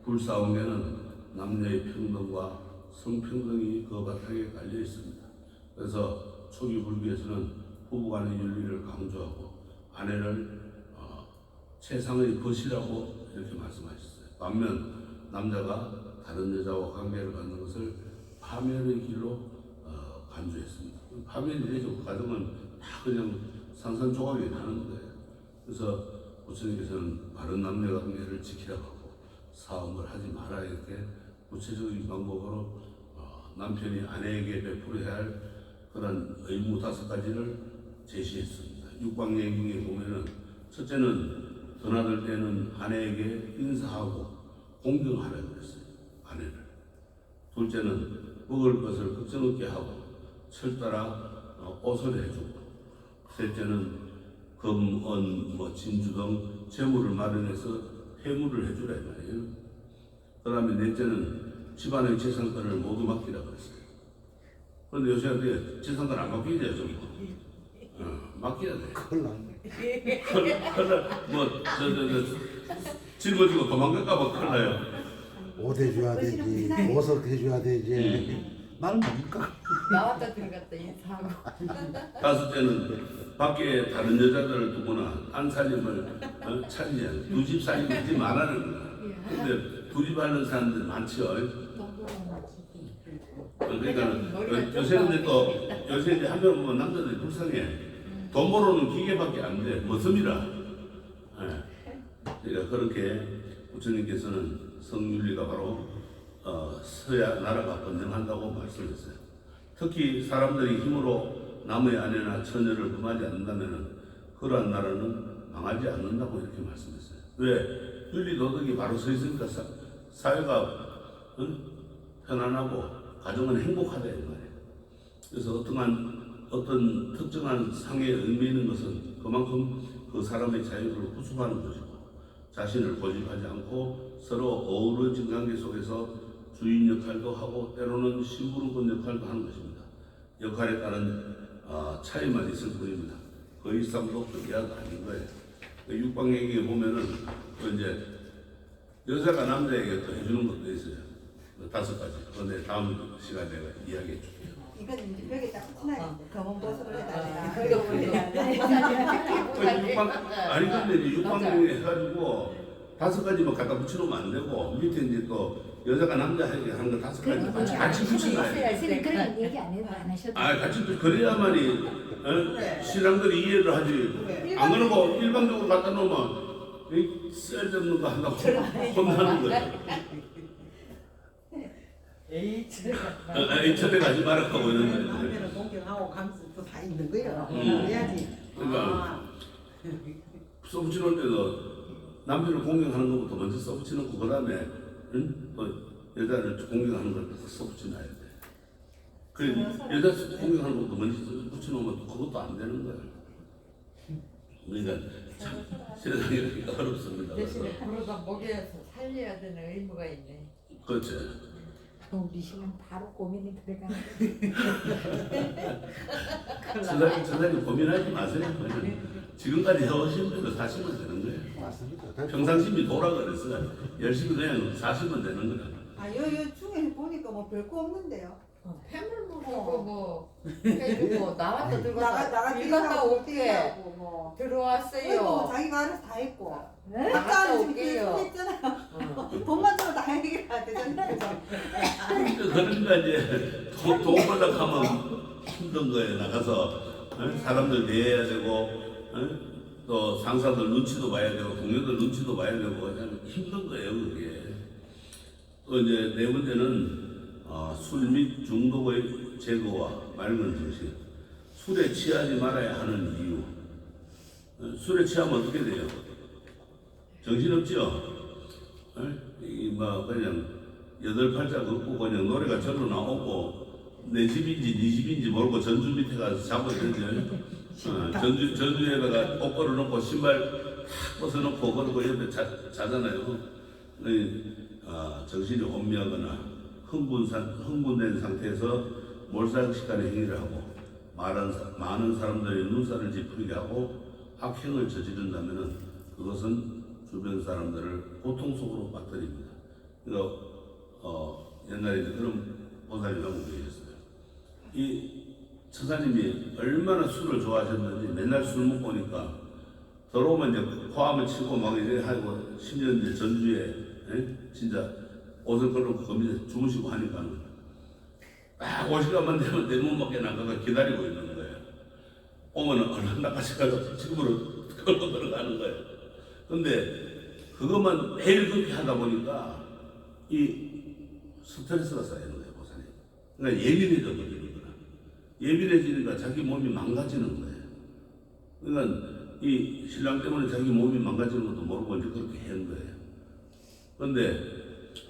불사원계는 남녀의 평등과 성평등이 그 바탕에 깔려 있습니다. 그래서 초기 불교에서는 부부간의 윤리를 강조하고 아내를 최상의 벗이라고 이렇게 말씀하셨어요. 반면 남자가 다른 여자와 관계를 갖는 것을 파멸의 길로 간주했습니다. 파멸이 되죠. 그 과정은 다 그냥 산산조각이 나는 거예요. 그래서 부처님께서는 바른 남녀 관계를 지키라고 하고 사음을 하지 마라 이렇게 구체적인 방법으로 남편이 아내에게 베풀어야 할 그런 의무 5가지를 제시했습니다. 육광예경에 보면은 첫째는 드나들 때는 아내에게 인사하고 공경하라고 했어요. 아내를. 둘째는 먹을 것을 걱정 없게 하고 철따라 옷을 해주고, 셋째는 금, 은, 진주 등 재물을 마련해서 회무를 해주라 이 말이에요. 그 그 다음에 넷째는 집안의 재산권을 모두 맡기라 그랬어요. 그런데 요새 어떻게 재산권 안 맡기죠, 좀. 맡겨야 돼. 큰일 났네. 짊어지고 도망갈까봐 큰일 나요. 옷 해줘야 되지, 옷을 해줘야 되지. 나는 뭡니까? 나왔다 들어갔다 인사하고. 다섯째는 밖에 다른 여자들을 두거나 안 살림을 차지한 두 집 살림하지 말라는 거야. 근데 두 집 하는 사람들 많죠. 그러니까 요새는 또 요새 이제 한명 보면 남자들이 불쌍해. 돈 벌어는 기계밖에 안 돼. 머슴이라. 그러니까 그렇게 부처님께서는 성윤리가 바로 서야 나라가 번영한다고 말씀했어요. 특히 사람들이 힘으로 남의 아내나 처녀를 범하지 않는다면 그러한 나라는 망하지 않는다고 이렇게 말씀했어요. 왜? 윤리 도덕이 바로 서 있으니까 사회가 편안하고 가정은 행복하다 이 말이에요. 그래서 어떤 특정한 상의 의미 있는 것은 그만큼 그 사람의 자유를 구축하는 것이고 자신을 고집하지 않고 서로 어우러진 관계 속에서 주인 역할도 하고 때로는 심부름꾼 역할도 하는 것입니다. 역할에 따른 차이만 있을 뿐입니다. 그 이상도 그 이하도 아닌 거예요. 육방얘기에 보면은 이제 여자가 남자에게 또 해주는 것도 있어요. 5가지. 그런데 다음 시간에 내가 이야기해 줄게요. 이건 이제 벽에 딱 붙여놔야 돼. 검은 보석을 해달라. 그거 육방 아니 근데 이제 육방얘기 해가지고 5가지만 갖다 붙여놓으면 안 되고 밑에 이제 또 여자가 남자에게 하는 거 5가지 같이 붙여놔야 돼. 선생님 그런 얘기 안 해도 안 하셔도 같이 그래야만이 신랑들이 이해를 하지. 안 그러고 일방적으로 갖다 놓으면 쓸데없는 거 한다고 혼나는 거예요. 에이, 저때 가지 말라고 이러는 거예요. 남편을 공경하고 감수도 다 있는 거예요. 음. 그래야지. 그러니까 써붙이는 때도 남편을 공경하는 것부터 먼저 써붙이놓고 그 다음에 여자를 공경하는 걸 써붙여놔야 돼. 그 여자 공경하는 것도 먼저 붙여놓으면 그것도 안 되는 거야. 그러니까 참 세상이 이렇게 어렵습니다. 대신에 그러다 먹여서 살려야 되는 의무가 있네. 그렇죠. 우리 시간 바로 고민이 들어가는 선생님 고민하지 마세요. 지금까지 해오신 대로 사시면 되는 거예요. 맞습니다. 평상심이 돌아 그랬어요. 열심히 그냥 사시면 되는 거예요. 요 중에 보니까 뭐 별거 없는데요. 폐물 먹고 뭐 해주고 나왔다 들어갔다 나가 이갔다 올게 뭐. 들어왔어요. 자기가 알아서 다 했고. 나갔다 다 올게요. 했잖아요. 돈만 주면 다 해결해야 되잖아요. 그러니까 이제 돈 벌려고 하면 힘든 거예요. 나가서 사람들 대해야 되고 또 상사들 눈치도 봐야 되고 동료들 눈치도 봐야 되고 그냥 힘든 거예요. 그게. 또 이제 네 번째는 술 및 중독의 제거와 맑은 정신. 술에 취하지 말아야 하는 이유. 술에 취하면 어떻게 돼요? 정신없죠? 그냥 여덟 팔자 걷고 그냥 노래가 절로 나오고 내 집인지 네 집인지 모르고 전주 밑에 가서 자고 있는데 전주에다가 옷 걸어놓고 신발 탁 벗어놓고 그러고 옆에 자잖아요. 정신이 혼미하거나 흥분된 상태에서 몰상식간의 행위를 하고 많은 사람들의 눈살을 찌푸리게 하고 악행을 저지른다면 그것은 주변 사람들을 고통 속으로 빠뜨립니다. 그러니까 옛날에 그런 보살이 한분 계셨어요. 이 처사님이 얼마나 술을 좋아하셨는지 맨날 술 먹고 오니까 들어오면 이제 포함을 치고 막 이래 하고 10년 이제 전주에 진짜 옷을 걸어놓고 거기서 주무시고 하니까는 딱 5시간만 되면 내 몸 밖에 나가서 기다리고 있는 거예요. 오면은 얼른 나가셔가지고 지금으로 걸고 들어가는 거예요. 근데 그것만 매일 그렇게 하다 보니까 이 스트레스가 쌓이는 거예요, 보살님. 그러니까 예민해져 버리는 거야. 예민해지니까 자기 몸이 망가지는 거예요. 그러니까 이 신랑 때문에 자기 몸이 망가지는 것도 모르고 이제 그렇게 하는 거예요. 근데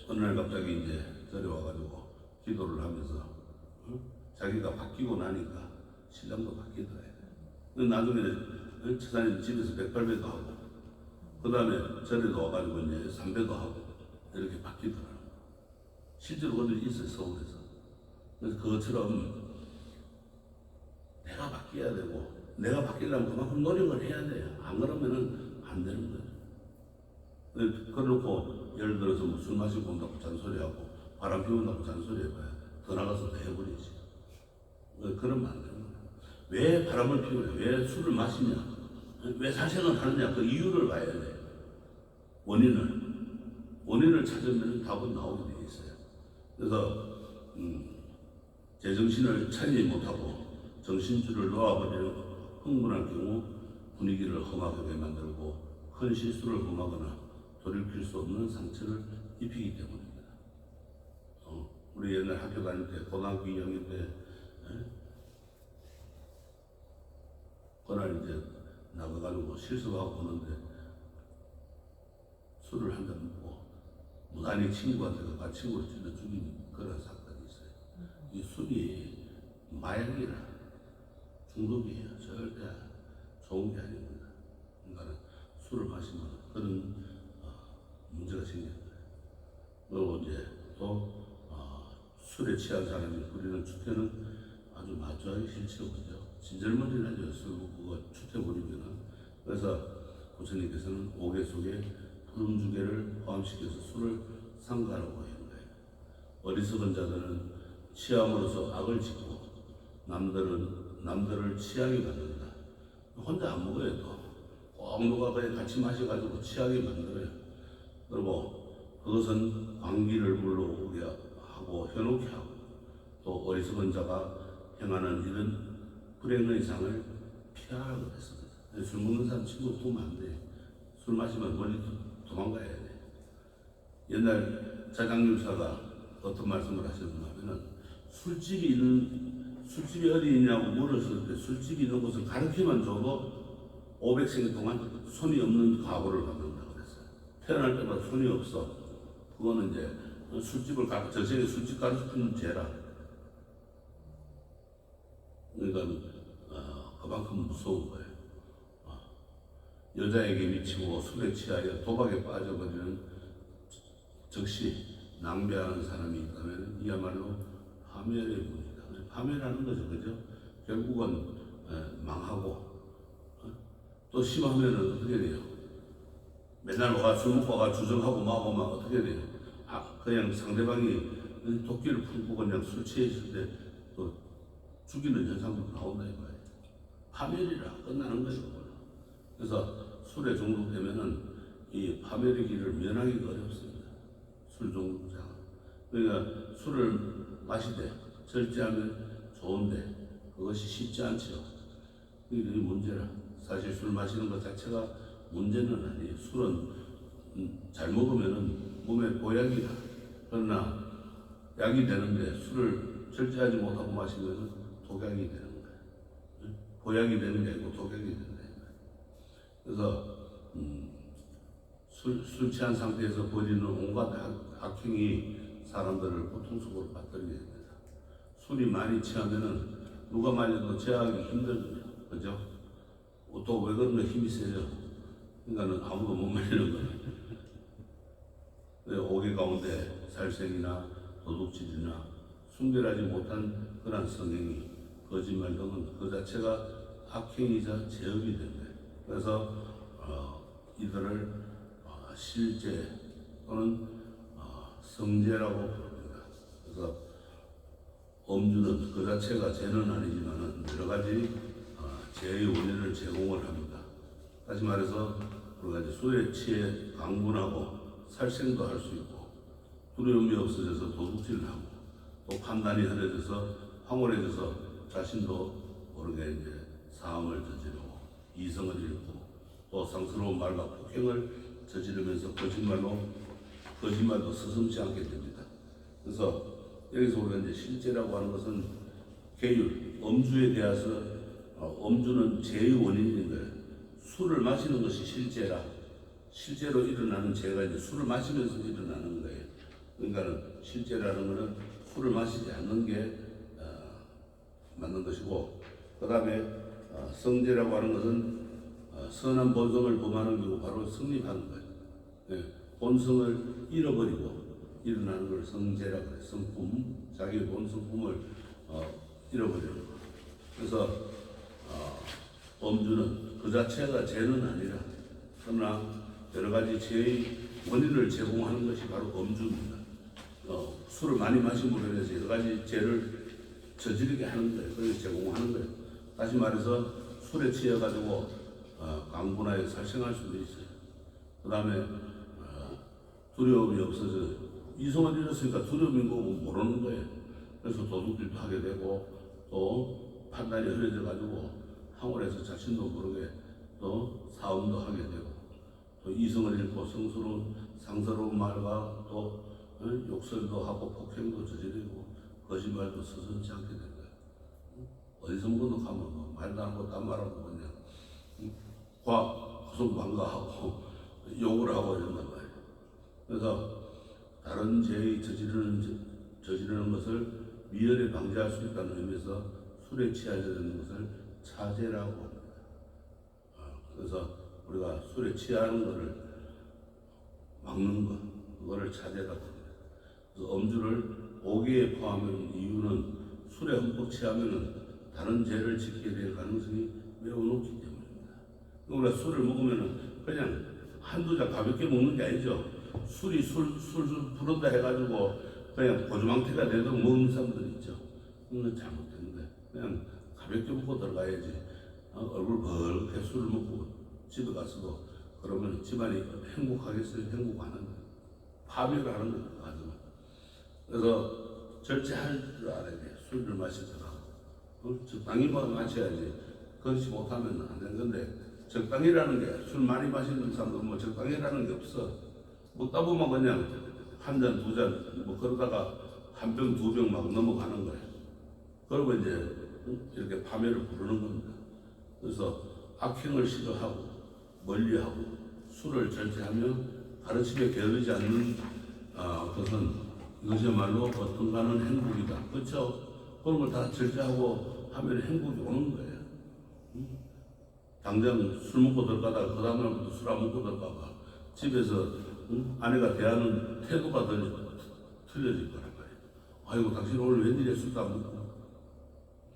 어느 날 갑자기 이제 저리 와가지고 기도를 하면서 자기가 바뀌고 나니까 신랑도 바뀌더래요. 나중에는 처사님 집에서 108배도 하고 그 다음에 절에도 와가지고 이제 3배도 하고 이렇게 바뀌더라고요. 실제로 그들이 있어요, 서울에서. 그래서 그것처럼 내가 바뀌어야 되고, 내가 바뀌려면 그만큼 노력을 해야 돼요. 안 그러면은 안 되는 거예요. 그래놓고 예를 들어서 뭐 술 마시고 온다고 잔소리하고 바람 피운다고 잔소리해봐야 더 나가서 더 해버리지. 그러면 안 되는 거예요. 왜 바람을 피우냐, 왜 술을 마시냐, 왜 살생을 하느냐, 그 이유를 봐야 돼요. 원인을 찾으면 답은 나오게 돼 있어요. 그래서 제정신을 차리지 못하고 정신줄을 놓아버리는 흥분할 경우 분위기를 험하게 만들고 큰 실수를 범하거나 돌이킬 수 없는 상처를 입히기 때문입니다. 우리 옛날 학교 다닐 때 고등학교 2학년 때 그날 이제 나가가지고 실수하고 오는데 술을 한 잔 먹고 무단히 친구한테 가 친구를 찔러 죽인 그런 사건이 있어요. 이 술이 마약이라 중독이에요. 절대 좋은 게 아닙니다. 그러니까 술을 마시면 그런 문제가 생겨요. 그리고 이제 또 술에 취한 사람이 부리는 추태는 아주 마주하기 싫죠, 그죠? 진절머리 나죠. 술 먹고 추태 부리면은. 그래서 부처님께서는 옥에 속에 푸른주개를 포함시켜서 술을 상가라고 하는 거예요. 어리석은 자들은 취함으로써 악을 짓고 남들을 취하게 만든다. 혼자 안 먹어요. 또 꼭 누가 그냥 같이 마셔가지고 취하게 만들어요. 그리고 그것은 광기를 물러오게 하고 현혹해 하고 또 어리석은 자가 행하는 이런 불행의 상을 피하라고 했습니다. 술 먹는 사람 친구 보면 안 돼요. 술 마시면 멀리 도망가야 돼. 옛날 자장님사가 어떤 말씀을 하셨냐면은 술집이 어디 있냐고 물었을 때 술집이 있는 곳을 가르치만 줘도 500생 동안 손이 없는 과거를 받는다고 그랬어요. 태어날 때마다 손이 없어. 그거는 이제 술집을 저생에 술집 가르치는 죄라. 그러니까 그만큼 무서운 거예요. 여자에게 미치고 술에 취하여 도박에 빠져버리는 즉시 낭비하는 사람이 있다면 이야말로 파멸의 문이다. 파멸하는 거죠, 그죠? 결국은 망하고 또 심하면은 어떻게 돼요? 맨날 술 먹고 와 주정하고 막 어떻게 돼요? 그냥 상대방이 도끼를 품고 그냥 술 취해 있을 때 또 죽이는 현상도 나온다 이거예요. 파멸이라 끝나는 거예요. 그래서 술에 중독되면은 이 파멸의 길을 면하기가 어렵습니다. 술 중독자. 그러니까 술을 마시되 절제하면 좋은데 그것이 쉽지 않죠. 이게 문제라. 사실 술 마시는 것 자체가 문제는 아니에요. 술은 잘 먹으면은 몸에 보약이다. 그러나 약이 되는데 술을 절제하지 못하고 마시면은 독약이 되는 거예요. 보약이 되는 게 아니고 독약이 된다. 그래서 술 취한 상태에서 벌이는 온갖 악행이 사람들을 고통 속으로 빠뜨리게 됩니다. 술이 많이 취하면은 누가 말려도 제어하기 힘들거든요. 그죠? 또 왜 그런가 힘이 세죠? 그러니까는 아무도 못 말리는 거예요. 오개 가운데 살생이나 도둑질이나 순결하지 못한 그런 성행위, 거짓말 등은 그 자체가 악행이자 제업이 된 거예요. 그래서 이들을 실제 또는 성제라고 부릅니다. 그래서 엄주는 그 자체가 죄는 아니지만 여러 가지 죄의 원인을 제공을 합니다. 다시 말해서 우리가 이제 술에 취해 강분하고 살생도 할 수 있고 두려움이 없어져서 도둑질을 하고 또 판단이 흐려져서 황홀해져서 자신도 모르게 이제 사함을 저지르고 이성을 잃고 또 상스러운 말과 폭행을 저지르면서 거짓말도 서슴지 않게 됩니다. 그래서 여기서 우리가 이제 실제라고 하는 것은 계율, 엄주에 대해서 엄주는 죄의 원인인 거예요. 술을 마시는 것이 실제라. 실제로 일어나는 죄가 이제 술을 마시면서 일어나는 거예요. 그러니까 실제라는 것은 술을 마시지 않는 게 맞는 것이고, 그 다음에 성제라고 하는 것은 선한 본성을 범하는 경우 바로 성립하는 거예요. 본성을 잃어버리고 일어나는 걸 성재라고 그래. 성품, 자기의 본 성품을 잃어버리는 거. 그래서 음주는 그 자체가 죄는 아니라, 그러나 여러 가지 죄의 원인을 제공하는 것이 바로 음주입니다. 술을 많이 마심으로 인해서 여러 가지 죄를 저지르게 하는 거예요. 그걸 제공하는 거예요. 다시 말해서 술에 취해가지고 강분하에 살생할 수도 있어요. 그 다음에 두려움이 없어져 이성을 잃었으니까 두려움인 거고 모르는 거예요. 그래서 도둑질도 하게 되고 또 판단이 흐려져가지고 황홀해서 자신도 모르게 또 사음도 하게 되고 또 이성을 잃고 성스러운 상스러운 말과 또 욕설도 하고 폭행도 저지르고 거짓말도 서슴지 않게 된 거예요. 어디서 뭐든 가면 뭐 말도 안 하고 딴 말하고 그냥 고소방가하고 욕을 하고 이런단 말이에요. 그래서 다른 죄의 저지르는 것을 미연에 방지할 수 있다는 의미에서 술에 취하지 않는 것을 차제라고 합니다. 그래서 우리가 술에 취하는 것을 막는 것, 그거를 차제라고 합니다. 그래서 음주를 5개에 포함하는 이유는 술에 흠뻑 취하면은 다른 죄를 짓게 될 가능성이 매우 높기 때문입니다. 우리가 술을 먹으면은 그냥 한두 잔 가볍게 먹는 게 아니죠. 술이 술 부른다 해가지고 그냥 고주망태가 돼도 먹는 사람들 있죠. 그건 잘못됐는데 그냥 가볍게 먹고 들어가야지. 얼굴 벌게 술을 먹고 집에 가서도 그러면 집안이 행복하겠어요? 행복 안 하는 거예요. 파멸하는 거예요. 가정은. 그래서 절제할 줄 알아야 돼요. 술을 마시더라도 적당히 마셔야지. 그렇지 못하면 안 되는 건데 적당히라는 게 술 많이 마시는 사람들은 뭐 적당히라는 게 없어. 먹다 보면 그냥 한 잔, 두 잔, 뭐 그러다가 한 병, 두 병 막 넘어가는 거예요. 그리고 이제 이렇게 파멸을 부르는 겁니다. 그래서 악행을 싫어하고 멀리하고 술을 절제하면 가르침에 게으르지 않는 것은 이것이야말로 어떤가는 행복이다. 그렇죠? 그런 걸 다 절제하고 하면 행복이 오는 거예요. 당장 술 먹고 들어가다가 그 다음날부터 술 안 먹고 들어가봐. 집에서 아내가 대하는 태도가 틀려질 거란 말이에요. 아이고 당신 오늘 웬일이야 술도 안 먹고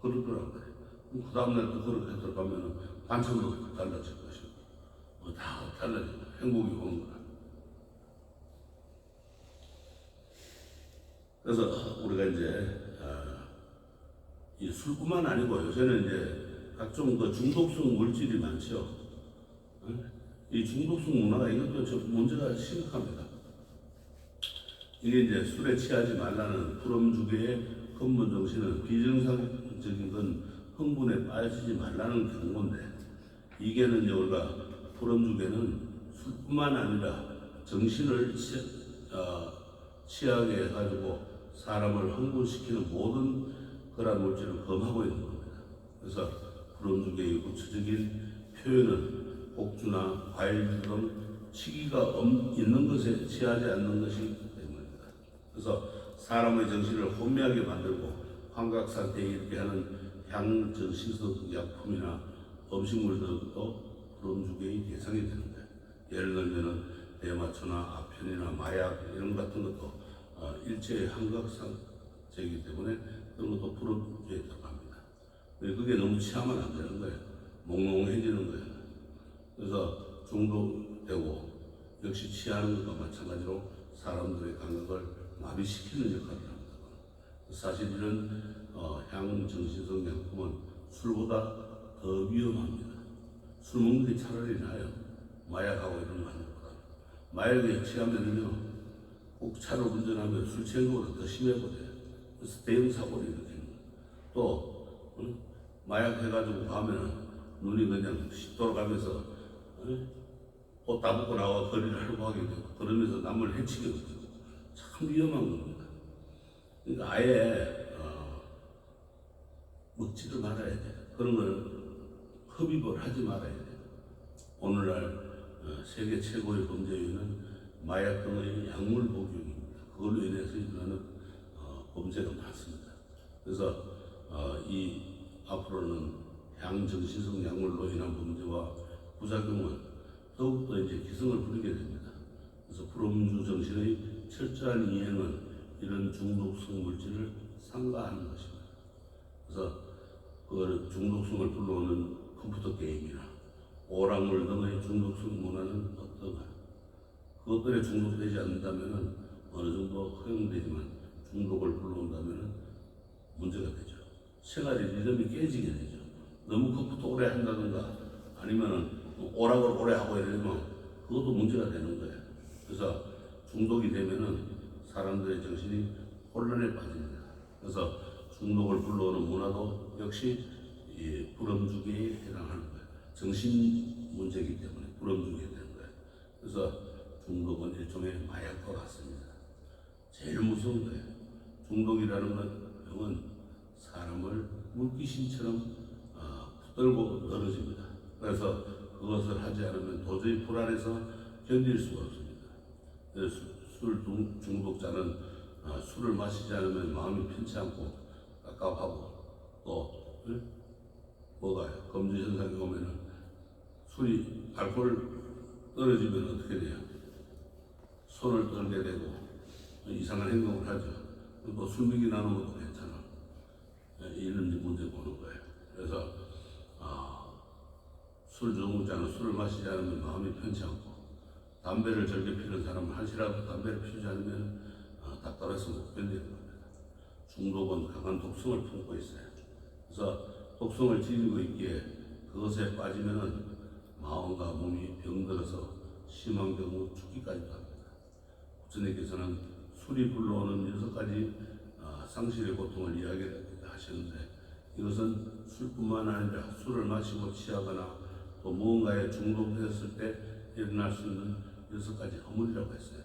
그럴 거란 말이에요. 그 다음날 또 그렇게 들어가면 반찬도 달라질 것이고 다 달라지고 행복이 오는 거라. 그래서 우리가 이제 이 술뿐만 아니고 요새는 이제 각종 그 중독성 물질이 많죠. 이 중독성 문화가 이것도 좀 문제가 심각합니다. 이게 이제 술에 취하지 말라는 풀음주계의 근본 정신은 비정상적인 건 흥분에 빠지지 말라는 경고인데 이게는 우리가 풀음주계는 술뿐만 아니라 정신을 취하게 해가지고 사람을 흥분시키는 모든 그런 물질을 검하고 있는 겁니다. 그래서 풀음주계의 구체적인 표현은 복주나 과일 등 치기가 있는 것에 취하지 않는 것이 때문입니다. 그래서 사람의 정신을 혼미하게 만들고 환각 상태에 이르게 하는 향정신성 약품이나 음식물 등도 풀음주계의 대상이 되는 거예요. 예를 들면은 대마초나 아편이나 마약 이런 같은 것도 일체의 환각상태이기 때문에 그런 것도 풀음주계에 들어갑니다. 그게 너무 취하면 안 되는 거예요. 몽롱해지는 거예요. 그래서 중독되고 역시 취하는 것과 마찬가지로 사람들의 감각을 마비시키는 역할을 합니다. 사실 이런 향정신성 약품은 술보다 더 위험합니다. 술 먹는 게 차라리 나아요. 마약하고 이런 거 하는 것보다. 마약에 취하면요 꼭 차로 운전하면 술 취한 것보다 더 심해버려요. 그래서 대형 사고를 일으키는 거예요. 또 마약 해가지고 가면 눈이 그냥 돌아가면서 옷 다 벗고 나와 거리를 하려고 하게 되고 그러면서 남을 해치게 되고 참 위험한 겁니다. 그러니까 아예 먹지도 말아야 돼요. 그런 걸 흡입을 하지 말아야 돼요. 오늘날 세계 최고의 범죄 요인은 마약 등의 약물 복용입니다. 그걸로 인해서 일어나는 범죄가 많습니다. 그래서 이 앞으로는 향정신성 약물로 인한 범죄와 부작용은 더욱더 이제 기승을 부리게 됩니다. 그래서 불음주 정신의 철저한 이행은 이런 중독성 물질을 삼가하는 것입니다. 그래서 그 중독성을 불러오는 컴퓨터 게임이나 오락물 등의 중독성 문화는 어떤가? 그것들에 중독되지 않는다면 어느 정도 허용되지만 중독을 불러온다면 문제가 되죠. 생활의 리듬이 깨지게 되죠. 너무 컴퓨터 오래 한다든가 아니면은 오락을 오래 하고 이러면 그것도 문제가 되는 거예요. 그래서 중독이 되면은 사람들의 정신이 혼란에 빠집니다. 그래서 중독을 불러오는 문화도 역시 이 불엄주기에 해당하는 거예요. 정신 문제이기 때문에 불엄주기에 되는 거예요. 그래서 중독은 일종의 마약과 같습니다. 제일 무서운 거예요. 중독이라는 건 병은 사람을 물귀신처럼 붙들고 늘어집니다. 그래서 그것을 하지 않으면 도저히 불안해서 견딜 수가 없습니다. 그래서 술 중독자는 술을 마시지 않으면 마음이 편치 않고 깝깝하고 또 뭐가요? 검주 현상이 오면은 술이 알코올 떨어지면 어떻게 돼요? 손을 떨게 되고 이상한 행동을 하죠. 또 술먹이 나는 것도 괜찮아. 이런 문제 보는 거예요. 그래서 술 중독자는 술을 마시지 않으면 마음이 편치 않고 담배를 즐겨 피는 사람은 한시라도 담배를 피우지 않으면 답답해서 못 견디는 겁니다. 중독은 강한 독성을 품고 있어요. 그래서 독성을 지니고 있기에 그것에 빠지면은 마음과 몸이 병들어서 심한 경우 죽기까지도 합니다. 부처님께서는 술이 불러오는 6가지 상실의 고통을 이야기하셨는데 이것은 술뿐만 아니라 술을 마시고 취하거나 또 무언가에 중독되었을 때 일어날 수 있는 6가지 허물이라고 했어요.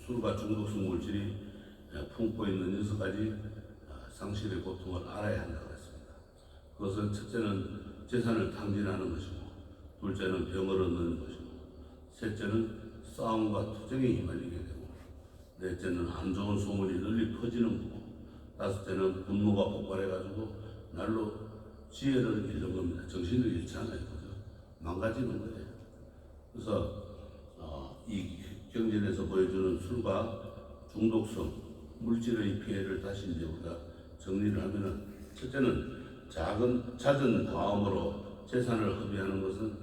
술과 중독성 물질이 품고 있는 6가지 상실의 고통을 알아야 한다고 했습니다. 그것은 첫째는 재산을 탕진하는 것이고 둘째는 병을 얻는 것이고 셋째는 싸움과 투쟁에 휘말리게 되고 넷째는 안 좋은 소문이 널리 퍼지는 거고 다섯째는 분노가 폭발해가지고 날로 지혜를 잃는 겁니다. 정신을 잃지 않아요. 그죠? 망가지는 거예요. 그래서 이 경전에서 보여주는 술과 중독성, 물질의 피해를 다시 이제 우리가 정리를 하면은 첫째는 잦은 과음으로 재산을 허비하는 것은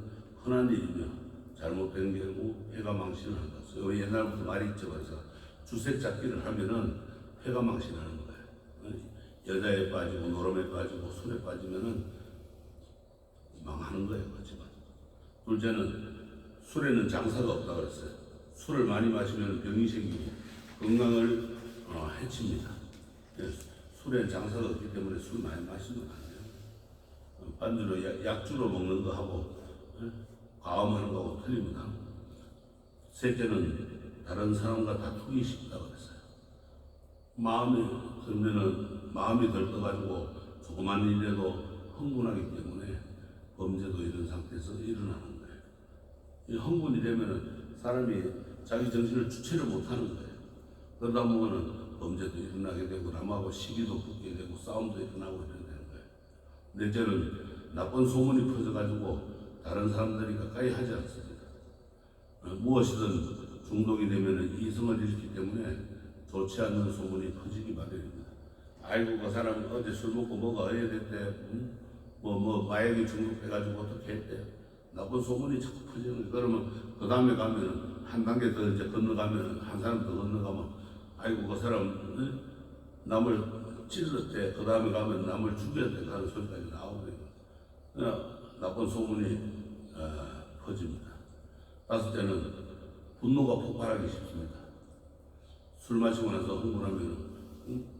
흔한 일이며 잘못된 경우 회가 망신한다. 옛날부터 말이 있죠. 그래서 주색 잡기를 하면은 회가 망신하는 거예요. 여자에 빠지고 노름에 빠지고 술에 빠지면은 망하는 거예요. 그렇지만 둘째는 술에는 장사가 없다 그랬어요. 술을 많이 마시면 병이 생기고 건강을 해칩니다. 술에 장사가 없기 때문에 술 많이 마시면 안 돼요. 반주로 약주로 먹는 거 하고 과음하는 거하고 틀립니다. 셋째는 다른 사람과 다투기 쉽다 그랬어요. 마음이 들면은 마음이 들떠가지고 조그만 일에도 흥분하기 때문에 범죄도 이런 상태에서 일어나는 거예요. 이 흥분이 되면은 사람이 자기 정신을 주체를 못하는 거예요. 그러다 보면은 범죄도 일어나게 되고 남하고 시기도 붙게 되고 싸움도 일어나고 이런 되는 거예요. 넷째는 나쁜 소문이 퍼져가지고 다른 사람들이 가까이 하지 않습니다. 무엇이든 중독이 되면은 이성을 잃기 때문에 좋지 않는 소문이 퍼지기 마련입니다. 아이고 그 사람 어제 술 먹고 뭐가 어야 됐대, 뭐 마약이 중독돼가지고 어떻게 했대. 나쁜 소문이 자꾸 퍼지는 거예요. 그러면 그 다음에 가면은 한 단계 더 이제 건너가면 한 사람 더 건너가면 아이고 그 사람 남을 찔렀대. 그 다음에 가면 남을 죽였대. 그런 소리까지 나오고요. 나쁜 소문이 퍼집니다. 다섯째는 분노가 폭발하기 쉽습니다. 술 마시고 나서 흥분하면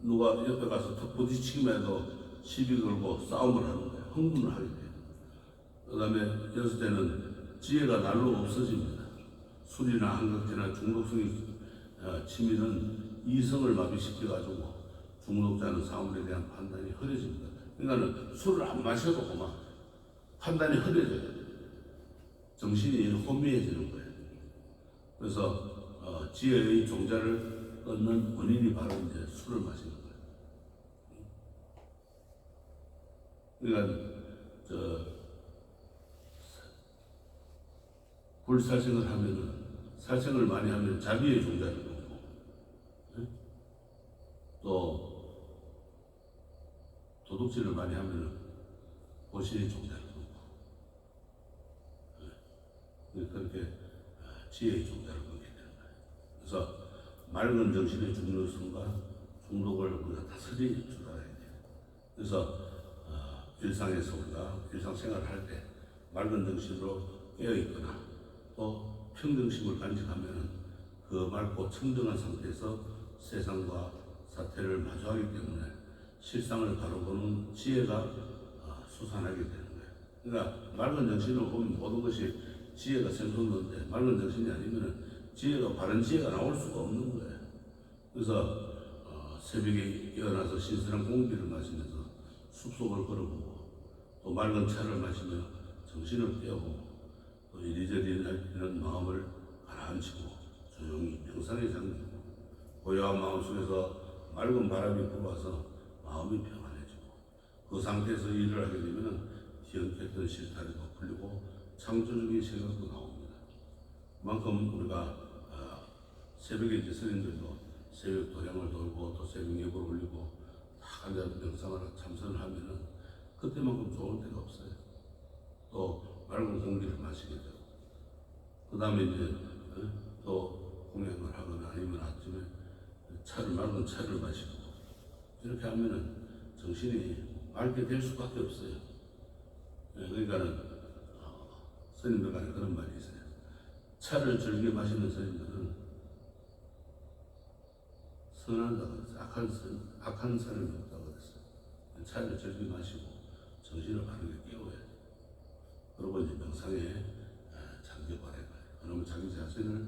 누가 옆에 가서 턱 부딪히기만 해도 시비 걸고 싸움을 하는 거예요. 흥분을 하게 돼요. 그 다음에 여섯째는 지혜가 날로 없어집니다. 술이나 한각제나 중독성이 치미는 이성을 마비시켜가지고 중독자는 사물에 대한 판단이 흐려집니다. 그러니까 술을 안 마셔도 그만 판단이 흐려져요. 정신이 혼미해지는 거예요. 그래서 지혜의 종자를 얻는 원인이 바로 이제 술을 마시는 거예요. 그러니까 불사생을 하면은 살생을 많이 하면 자비의 종자를 먹고, 또 도둑질을 많이 하면 보신의 종자를 먹고, 그렇게 지혜의 종자를 먹게 되는 거예요. 그래서 맑은 정신의 중요성과 중독을 우리가 다스리 줄 알아야 돼요. 그래서 일상에서 우리가 일상생활을 할 때 맑은 정신으로 깨어있거나 또 평정심을 간직하면 그 맑고 청정한 상태에서 세상과 사태를 마주하기 때문에 실상을 바라보는 지혜가 수산하게 되는 거예요. 그러니까 맑은 정신으로 보면 모든 것이 지혜가 샘솟는데 맑은 정신이 아니면 지혜가 바른 지혜가 나올 수가 없는 거예요. 그래서 새벽에 깨어나서 신선한 공기를 마시면서 숲속을 걸어보고 또 맑은 차를 마시며 정신을 깨우고 또 이리저리 날뛰는 마음을 가라앉히고 조용히 명상에 잠기고 고요한 마음속에서 맑은 바람이 불어와서 마음이 평안해지고 그 상태에서 일을 하게 되면 뒤엉켰던 실타래도 풀리고 창조적인 생각도 나옵니다. 그만큼 우리가 새벽에 이제 스님들도 새벽 도량을 돌고 또 새벽 예보를 올리고 다 앉아 명상을 참선을 하면은 그때만큼 좋은 때가 없어요. 또 맑은 공기를 마시게 되고 그 다음에 이제 또 공양을 하거나 아니면 아침에 맑은 차를 마시고 이렇게 하면은 정신이 맑게 될 수밖에 없어요. 그러니까는 스님들 간에 그런 말이 있어요. 차를 즐겨 마시는 스님들은 선하다고 그랬어요. 악한 사람이 없다고 그랬어요. 차를 즐겨 마시고 정신을 바르게 깨워야 돼요. 그리고 이제 명상에 잠겨버려야 돼요. 그러면 자기 자신을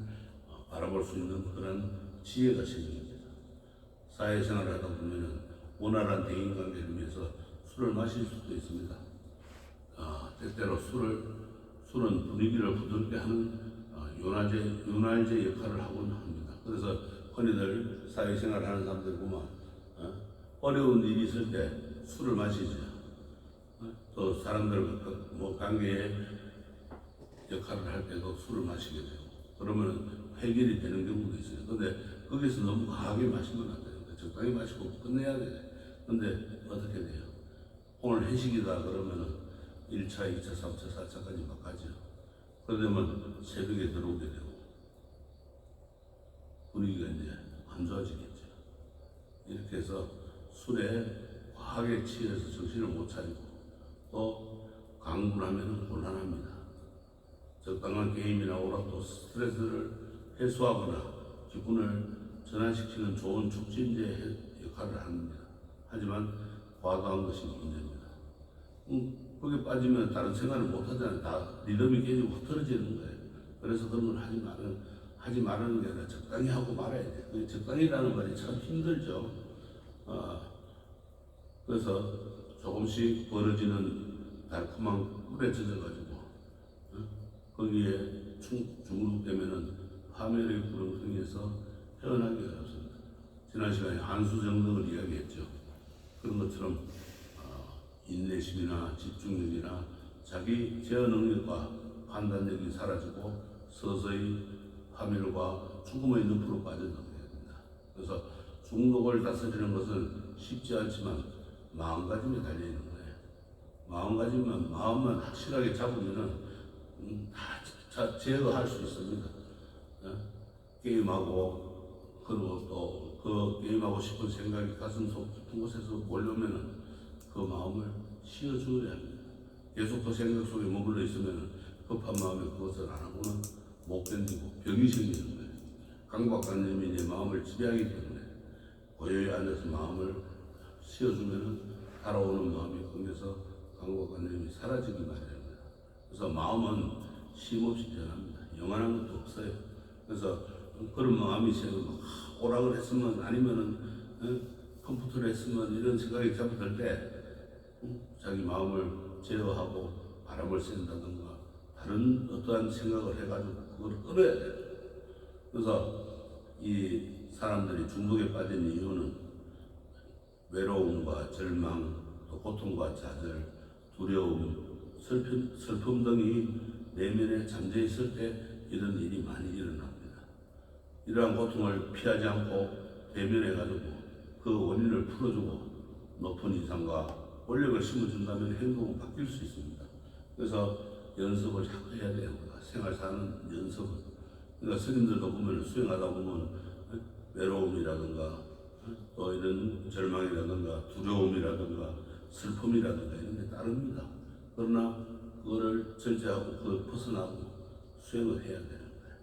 바라볼 수 있는 그런 지혜가 생깁니다. 사회생활을 하다 보면은 원활한 대인관계를 위해서 술을 마실 수도 있습니다. 때때로 술은 분위기를 부드럽게 하는 윤활제 역할을 하곤 합니다. 그래서 흔히들 사회생활을 하는 사람들 보면 어려운 일이 있을 때 술을 마시죠. 또 사람들과 관계에 역할을 할 때도 술을 마시게 되고 그러면 해결이 되는 경우도 있어요. 근데 거기서 너무 과하게 마시면 안 돼요. 적당히 마시고 끝내야 돼요. 근데 어떻게 돼요? 오늘 회식이다 그러면은 1차, 2차, 3차, 4차까지 막 가죠. 그러면 새벽에 들어오게 되고 분위기가 이제 안 좋아지겠죠. 이렇게 해서 술에 과하게 취해서 정신을 못 차리고 또 강분하면 곤란합니다. 적당한 게임이나 오락도 스트레스를 해소하거나 기분을 전환시키는 좋은 촉진제 역할을 합니다. 하지만 과도한 것이 문제입니다. 거기에 빠지면 다른 생각을 못 하잖아요. 다 리듬이 깨지고 흐트러지는 거예요. 그래서 그런 걸 하지 말라는 게 아니라 적당히 하고 말아야 돼요. 적당히라는 말이 참 힘들죠. 그래서 조금씩 벌어지는 달콤한 꿀에 젖어가지고 거기에 중독되면은 파멸의 구렁텅이에서 헤어나기 어렵습니다. 지난 시간에 한수정덕을 이야기했죠. 그런 것처럼 인내심이나 집중력이나 자기 제어 능력과 판단력이 사라지고 서서히 파멸과 죽음의 늪으로 빠져들게 됩니다. 그래서 중독을 다스리는 것은 쉽지 않지만 마음가짐에 달려있는 거예요. 마음만 확실하게 잡으면은 다 제어할 수 있습니다. 게임하고 그리고 또 그 게임하고 싶은 생각이 가슴속 깊은 곳에서 몰려오면은 그 마음을 쉬어줘야 합니다. 계속 그 생각 속에 머물러 있으면 급한 마음에 그것을 안 하고는 못 견디고 병이 생기는 거예요. 강박관념이 내 마음을 지배하기 때문에 고요히 앉아서 마음을 쉬어주면 달아오는 마음이 끊겨서 강박관념이 사라지기 마련입니다. 그래서 마음은 쉼없이 변합니다. 영원한 것도 없어요. 그래서 그런 마음이 생기면 오락을 했으면 아니면은 컴퓨터를 했으면 이런 생각이 자꾸 들 때 자기 마음을 제어하고 바람을 쐰다든가 다른 어떠한 생각을 해가지고 그걸 끊어야 돼요. 그래서 이 사람들이 중독에 빠진 이유는 외로움과 절망, 또 고통과 좌절, 두려움, 슬픔 등이 내면에 잠재 있을 때 이런 일이 많이 일어납니다. 이러한 고통을 피하지 않고 대면해가지고 그 원인을 풀어주고 높은 이상과 원력을 심어준다면 행동은 바뀔 수 있습니다. 그래서 연습을 자꾸 해야 돼요. 생활 사는 연습을. 그러니까 스님들도 보면 수행하다 보면 외로움이라든가 또 이런 절망이라든가 두려움이라든가 슬픔이라든가 이런 게 따릅니다. 그러나 그거를 절제하고 그걸 벗어나고 수행을 해야 되는 거예요.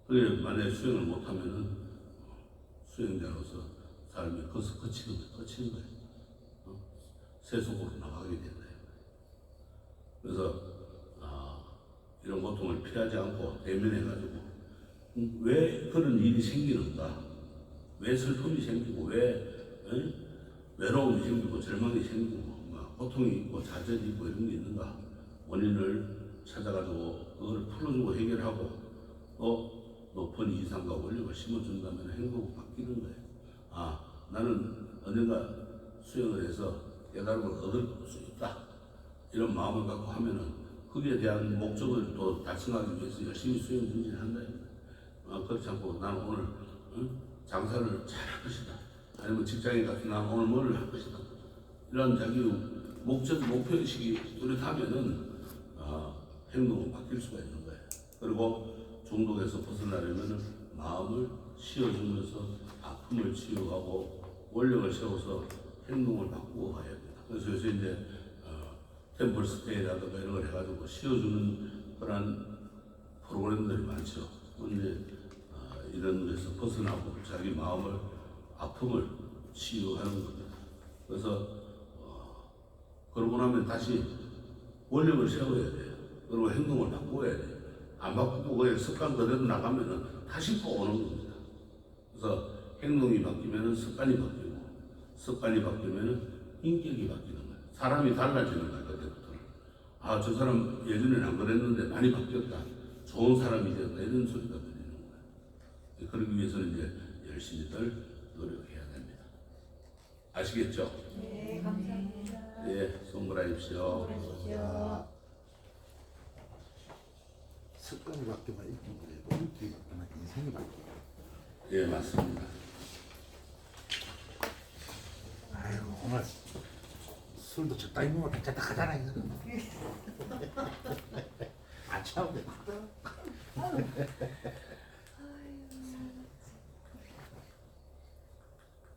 그게 만약에 수행을 못하면은 수행자로서 삶이 거기서 거치는 거예요. 세속으로 나가게 된다. 그래서 이런 고통을 피하지 않고 대면해가지고 왜 그런 일이 생기는가? 왜 슬픔이 생기고 왜 외로움이 생기고 절망이 생기고 막 고통이 있고 좌절이 있고 이런 게 있는가? 원인을 찾아가지고 그걸 풀어주고 해결하고 높은 이상과 원력을 심어준다면 행동이 바뀌는 거예요. 나는 언젠가 수행을 해서 깨달음을 얻을 수 있다. 이런 마음을 갖고 하면은 거기에 대한 목적을 또 달성하기 위해서 열심히 수행 정진한다. 그렇지 않고 나는 오늘 장사를 잘할 것이다. 아니면 직장에 가서 나는 오늘 뭘 할 것이다. 이런 자기 목표의식이 뚜렷하면은 행동은 바뀔 수가 있는 거예요. 그리고 중독에서 벗어나려면은 마음을 쉬어주면서 아픔을 치유하고 원력을 세워서 행동을 바꾸어 가야 됩니다. 그래서 요새 이제 템플 스테이라든가 이런 걸 해가지고 쉬어주는 그런 프로그램들이 많죠. 근데 이런 데서 벗어나고 자기 마음을 아픔을 치유하는 겁니다. 그래서 그러고 나면 다시 원력을 세워야 돼요. 그리고 행동을 바꿔야 돼요. 안 바꾸고 그냥 습관 그대로 나가면은 다시 또 오는 겁니다. 그래서 행동이 바뀌면은 습관이 바뀌고 습관이 바뀌면은 인격이 바뀌는 거예요. 사람이 달라지는 거예요. 그때부터는. 저 사람 예전에는 안 그랬는데 많이 바뀌었다. 좋은 사람이 되었다. 이런 소리가 들리는 거예요. 그러기 위해서는 이제 열심히들 노력해야 됩니다. 아시겠죠? 네, 감사합니다. 예, 송구라입시오. 습관이 바뀌면 인격이 바뀌고 인격이 바뀌면 인생이 바뀌고. 예, 맞습니다. 아이고 오늘 술도 적당히 먹으면 괜찮다 하잖아 이거. 안 참으면